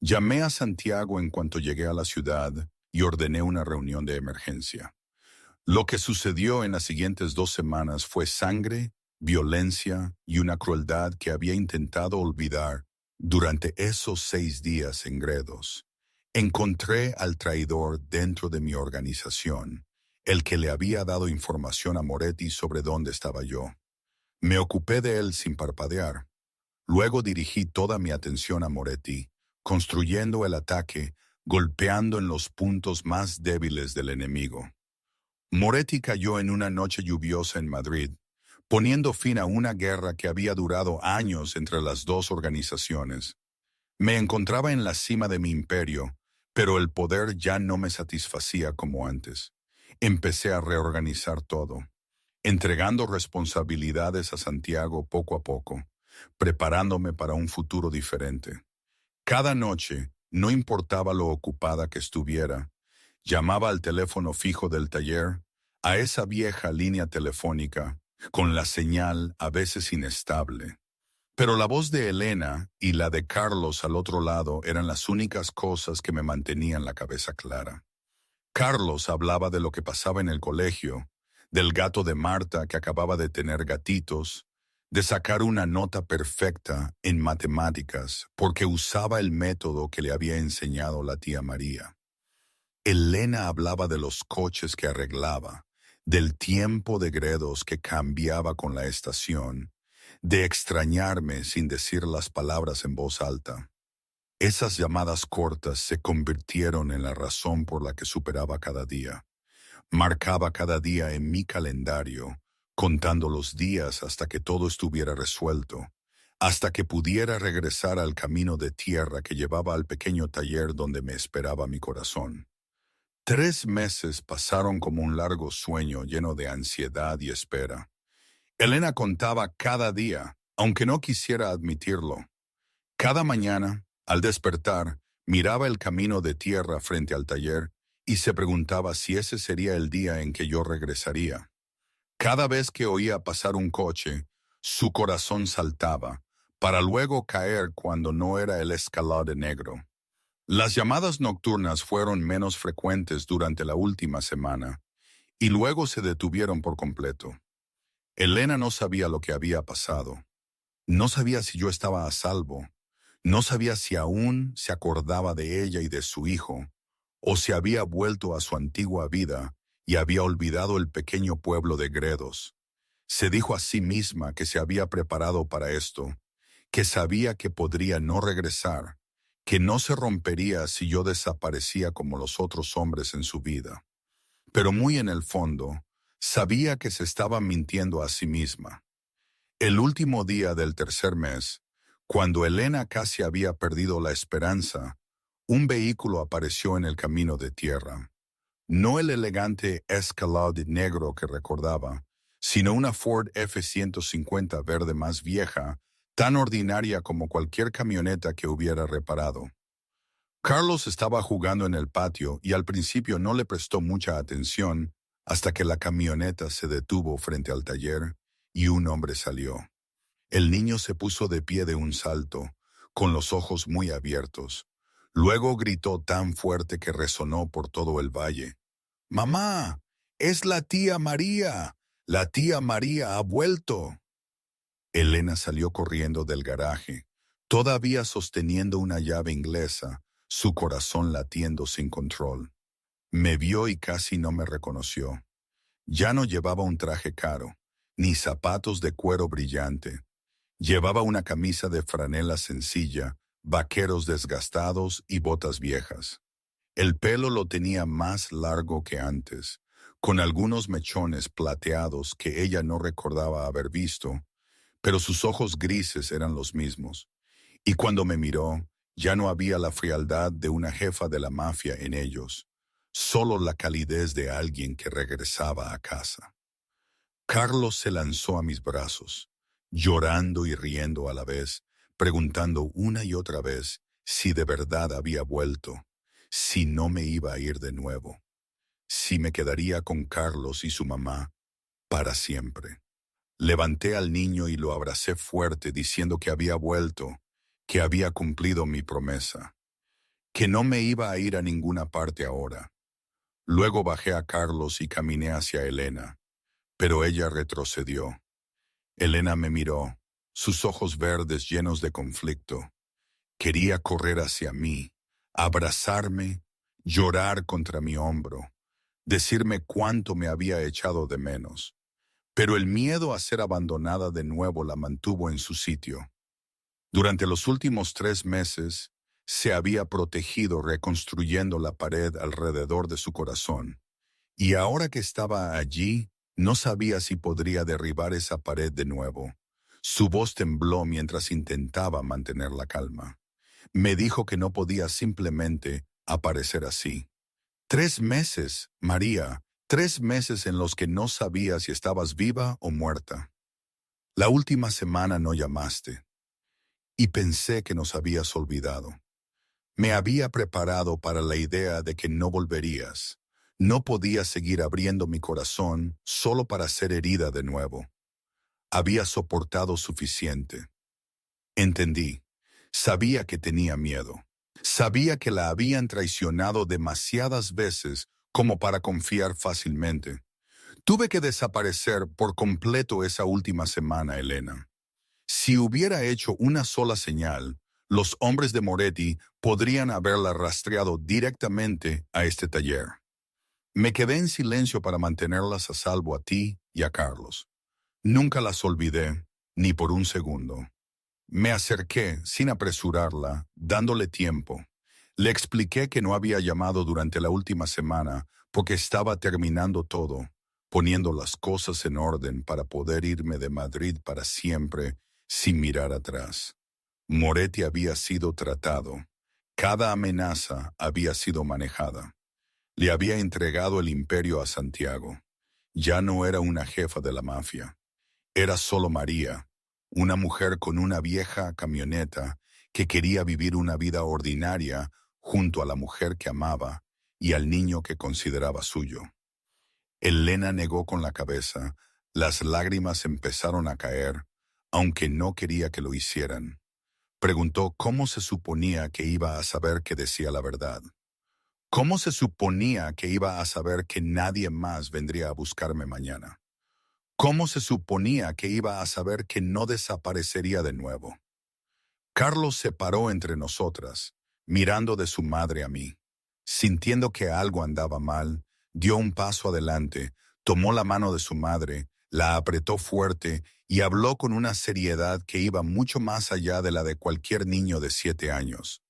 Llamé a Santiago en cuanto llegué a la ciudad y ordené una reunión de emergencia. Lo que sucedió en las siguientes 2 semanas fue sangre, violencia y una crueldad que había intentado olvidar durante esos 6 días en Gredos. Encontré al traidor dentro de mi organización, el que le había dado información a Moretti sobre dónde estaba yo. Me ocupé de él sin parpadear. Luego dirigí toda mi atención a Moretti, construyendo el ataque, golpeando en los puntos más débiles del enemigo. Moretti cayó en una noche lluviosa en Madrid, poniendo fin a una guerra que había durado años entre las dos organizaciones. Me encontraba en la cima de mi imperio, pero el poder ya no me satisfacía como antes. Empecé a reorganizar todo, entregando responsabilidades a Santiago poco a poco, preparándome para un futuro diferente. Cada noche, no importaba lo ocupada que estuviera, llamaba al teléfono fijo del taller, a esa vieja línea telefónica, con la señal a veces inestable. Pero la voz de Elena y la de Carlos al otro lado eran las únicas cosas que me mantenían la cabeza clara. Carlos hablaba de lo que pasaba en el colegio, del gato de Marta que acababa de tener gatitos, de sacar una nota perfecta en matemáticas porque usaba el método que le había enseñado la tía María. Elena hablaba de los coches que arreglaba, del tiempo de Gredos que cambiaba con la estación, de extrañarme sin decir las palabras en voz alta. Esas llamadas cortas se convirtieron en la razón por la que superaba cada día. Marcaba cada día en mi calendario, contando los días hasta que todo estuviera resuelto, hasta que pudiera regresar al camino de tierra que llevaba al pequeño taller donde me esperaba mi corazón. 3 meses pasaron como un largo sueño lleno de ansiedad y espera. Elena contaba cada día, aunque no quisiera admitirlo. Cada mañana, al despertar, miraba el camino de tierra frente al taller y se preguntaba si ese sería el día en que yo regresaría. Cada vez que oía pasar un coche, su corazón saltaba, para luego caer cuando no era el escalade negro. Las llamadas nocturnas fueron menos frecuentes durante la última semana, y luego se detuvieron por completo. Elena no sabía lo que había pasado. No sabía si yo estaba a salvo. No sabía si aún se acordaba de ella y de su hijo, o si había vuelto a su antigua vida y había olvidado el pequeño pueblo de Gredos. Se dijo a sí misma que se había preparado para esto, que sabía que podría no regresar, que no se rompería si yo desaparecía como los otros hombres en su vida. Pero muy en el fondo, sabía que se estaba mintiendo a sí misma. El último día del tercer mes, cuando Elena casi había perdido la esperanza, un vehículo apareció en el camino de tierra. No el elegante Escalade negro que recordaba, sino una Ford F-150 verde más vieja, tan ordinaria como cualquier camioneta que hubiera reparado. Carlos estaba jugando en el patio y al principio no le prestó mucha atención hasta que la camioneta se detuvo frente al taller y un hombre salió. El niño se puso de pie de un salto, con los ojos muy abiertos. Luego gritó tan fuerte que resonó por todo el valle. «¡Mamá! ¡Es la tía María! ¡La tía María ha vuelto!». Elena salió corriendo del garaje, todavía sosteniendo una llave inglesa, su corazón latiendo sin control. Me vio y casi no me reconoció. Ya no llevaba un traje caro, ni zapatos de cuero brillante. Llevaba una camisa de franela sencilla, vaqueros desgastados y botas viejas. El pelo lo tenía más largo que antes, con algunos mechones plateados que ella no recordaba haber visto, pero sus ojos grises eran los mismos. Y cuando me miró, ya no había la frialdad de una jefa de la mafia en ellos. solo la calidez de alguien que regresaba a casa. Carlos se lanzó a mis brazos, llorando y riendo a la vez, preguntando una y otra vez si de verdad había vuelto, si no me iba a ir de nuevo, si me quedaría con Carlos y su mamá para siempre. Levanté al niño y lo abracé fuerte diciendo que había vuelto, que había cumplido mi promesa, que no me iba a ir a ninguna parte ahora. Luego bajé a Carlos y caminé hacia Elena, pero ella retrocedió. Elena me miró, sus ojos verdes llenos de conflicto. Quería correr hacia mí, abrazarme, llorar contra mi hombro, decirme cuánto me había echado de menos. Pero el miedo a ser abandonada de nuevo la mantuvo en su sitio. Durante los últimos 3 meses, se había protegido reconstruyendo la pared alrededor de su corazón, y ahora que estaba allí, no sabía si podría derribar esa pared de nuevo. Su voz tembló mientras intentaba mantener la calma. Me dijo que no podía simplemente aparecer así. 3 meses, María, 3 meses en los que no sabía si estabas viva o muerta. La última semana no llamaste, y pensé que nos habías olvidado. Me había preparado para la idea de que no volverías. No podía seguir abriendo mi corazón solo para ser herida de nuevo. Había soportado suficiente. Entendí. Sabía que tenía miedo. Sabía que la habían traicionado demasiadas veces como para confiar fácilmente. Tuve que desaparecer por completo esa última semana, Elena. Si hubiera hecho una sola señal, los hombres de Moretti podrían haberla rastreado directamente a este taller. Me quedé en silencio para mantenerlas a salvo a ti y a Carlos. Nunca las olvidé, ni por un segundo. Me acerqué, sin apresurarla, dándole tiempo. Le expliqué que no había llamado durante la última semana porque estaba terminando todo, poniendo las cosas en orden para poder irme de Madrid para siempre, sin mirar atrás. Moretti había sido tratado. Cada amenaza había sido manejada. Le había entregado el imperio a Santiago. Ya no era una jefa de la mafia. Era solo María, una mujer con una vieja camioneta que quería vivir una vida ordinaria junto a la mujer que amaba y al niño que consideraba suyo. Elena negó con la cabeza. Las lágrimas empezaron a caer, aunque no quería que lo hicieran. Preguntó cómo se suponía que iba a saber que decía la verdad. ¿Cómo se suponía que iba a saber que nadie más vendría a buscarme mañana? ¿Cómo se suponía que iba a saber que no desaparecería de nuevo? Carlos se paró entre nosotras, mirando de su madre a mí. Sintiendo que algo andaba mal, dio un paso adelante, tomó la mano de su madre, la apretó fuerte y habló con una seriedad que iba mucho más allá de la de cualquier niño de 7 años.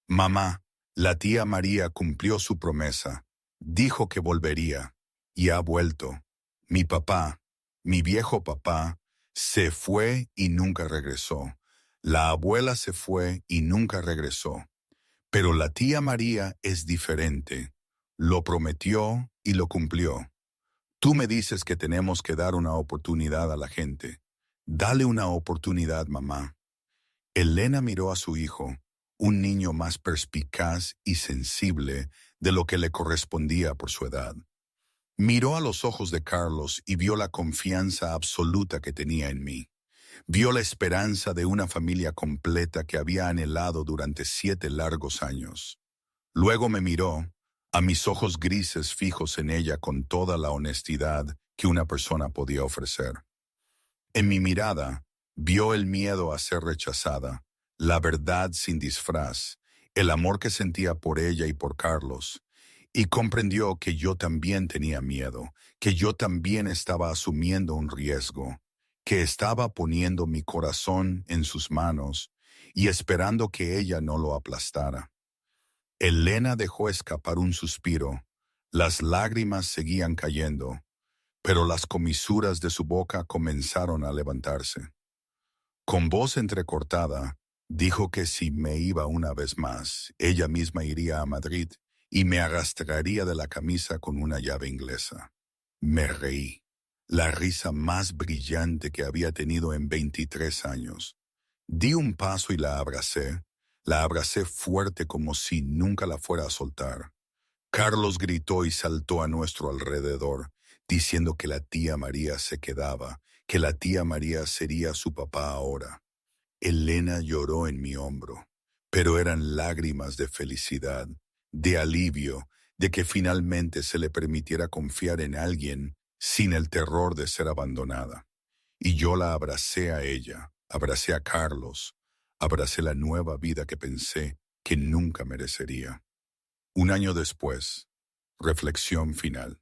Mamá, la tía María cumplió su promesa, dijo que volvería, y ha vuelto. Mi papá, mi viejo papá, se fue y nunca regresó. La abuela se fue y nunca regresó. Pero la tía María es diferente. Lo prometió y lo cumplió. Tú me dices que tenemos que dar una oportunidad a la gente. Dale una oportunidad, mamá. Elena miró a su hijo, un niño más perspicaz y sensible de lo que le correspondía por su edad. Miró a los ojos de Carlos y vio la confianza absoluta que tenía en mí. Vio la esperanza de una familia completa que había anhelado durante 7 largos años. Luego me miró, a mis ojos grises fijos en ella con toda la honestidad que una persona podía ofrecer. En mi mirada, vio el miedo a ser rechazada, la verdad sin disfraz, el amor que sentía por ella y por Carlos, y comprendió que yo también tenía miedo, que yo también estaba asumiendo un riesgo, que estaba poniendo mi corazón en sus manos y esperando que ella no lo aplastara. Elena dejó escapar un suspiro. Las lágrimas seguían cayendo, pero las comisuras de su boca comenzaron a levantarse. Con voz entrecortada, dijo que si me iba una vez más, ella misma iría a Madrid y me arrastraría de la camisa con una llave inglesa. Me reí, la risa más brillante que había tenido en 23 años. Di un paso y la abracé fuerte como si nunca la fuera a soltar. Carlos gritó y saltó a nuestro alrededor, diciendo que la tía María se quedaba, que la tía María sería su papá ahora. Elena lloró en mi hombro, pero eran lágrimas de felicidad, de alivio, de que finalmente se le permitiera confiar en alguien sin el terror de ser abandonada. Y yo la abracé a ella, abracé a Carlos, abracé la nueva vida que pensé que nunca merecería. Un año después, reflexión final.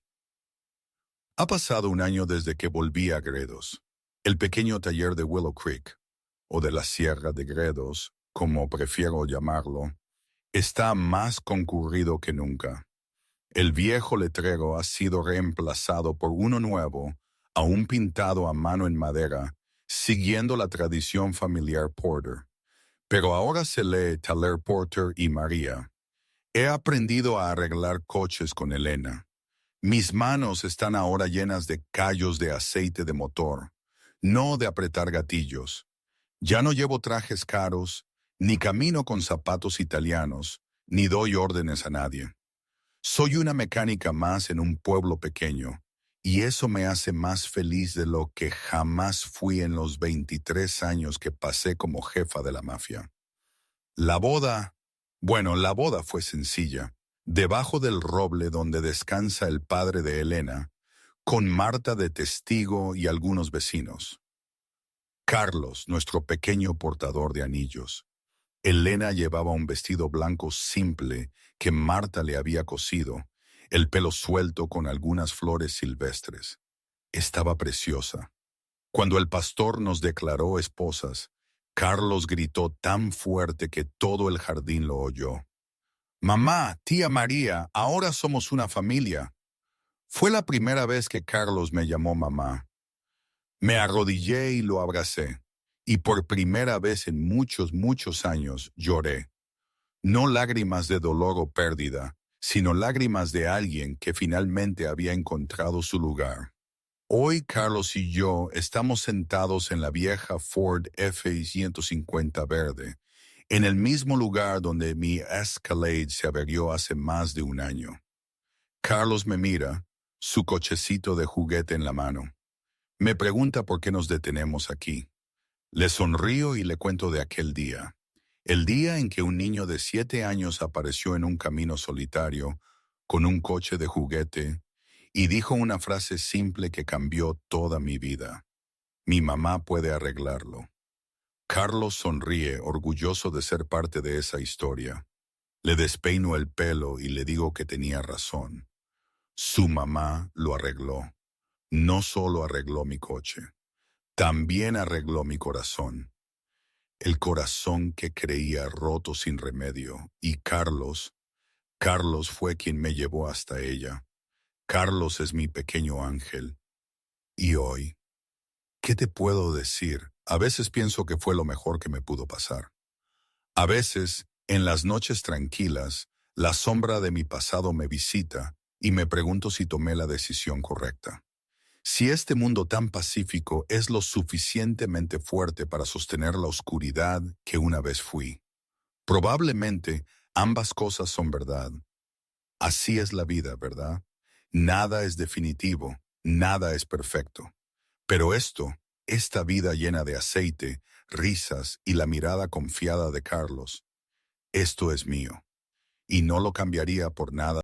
Ha pasado un año desde que volví a Gredos, el pequeño taller de Willow Creek, o de la Sierra de Gredos, como prefiero llamarlo, está más concurrido que nunca. El viejo letrero ha sido reemplazado por uno nuevo, aún pintado a mano en madera, siguiendo la tradición familiar Porter. Pero ahora se lee Taller Porter y María. He aprendido a arreglar coches con Elena. Mis manos están ahora llenas de callos de aceite de motor, no de apretar gatillos. Ya no llevo trajes caros, ni camino con zapatos italianos, ni doy órdenes a nadie. Soy una mecánica más en un pueblo pequeño, y eso me hace más feliz de lo que jamás fui en los 23 años que pasé como jefa de la mafia. La boda, la boda fue sencilla, debajo del roble donde descansa el padre de Elena, con Marta de testigo y algunos vecinos. Carlos, nuestro pequeño portador de anillos. Elena llevaba un vestido blanco simple que Marta le había cosido, el pelo suelto con algunas flores silvestres. Estaba preciosa. Cuando el pastor nos declaró esposas, Carlos gritó tan fuerte que todo el jardín lo oyó. «Mamá, tía María, ahora somos una familia». Fue la primera vez que Carlos me llamó mamá. Me arrodillé y lo abracé, y por primera vez en muchos, muchos años lloré. No lágrimas de dolor o pérdida, sino lágrimas de alguien que finalmente había encontrado su lugar. Hoy Carlos y yo estamos sentados en la vieja Ford F-150 verde, en el mismo lugar donde mi Escalade se averió hace más de un año. Carlos me mira, su cochecito de juguete en la mano. Me pregunta por qué nos detenemos aquí. Le sonrío y le cuento de aquel día. El día en que un niño de 7 años apareció en un camino solitario, con un coche de juguete, y dijo una frase simple que cambió toda mi vida. Mi mamá puede arreglarlo. Carlos sonríe, orgulloso de ser parte de esa historia. Le despeino el pelo y le digo que tenía razón. Su mamá lo arregló. No solo arregló mi coche, también arregló mi corazón. El corazón que creía roto sin remedio. Y Carlos fue quien me llevó hasta ella. Carlos es mi pequeño ángel. Y hoy, ¿qué te puedo decir? A veces pienso que fue lo mejor que me pudo pasar. A veces, en las noches tranquilas, la sombra de mi pasado me visita y me pregunto si tomé la decisión correcta. Si este mundo tan pacífico es lo suficientemente fuerte para sostener la oscuridad que una vez fui. Probablemente ambas cosas son verdad. Así es la vida, ¿verdad? Nada es definitivo, nada es perfecto. Pero esta vida llena de aceite, risas y la mirada confiada de Carlos, esto es mío. Y no lo cambiaría por nada.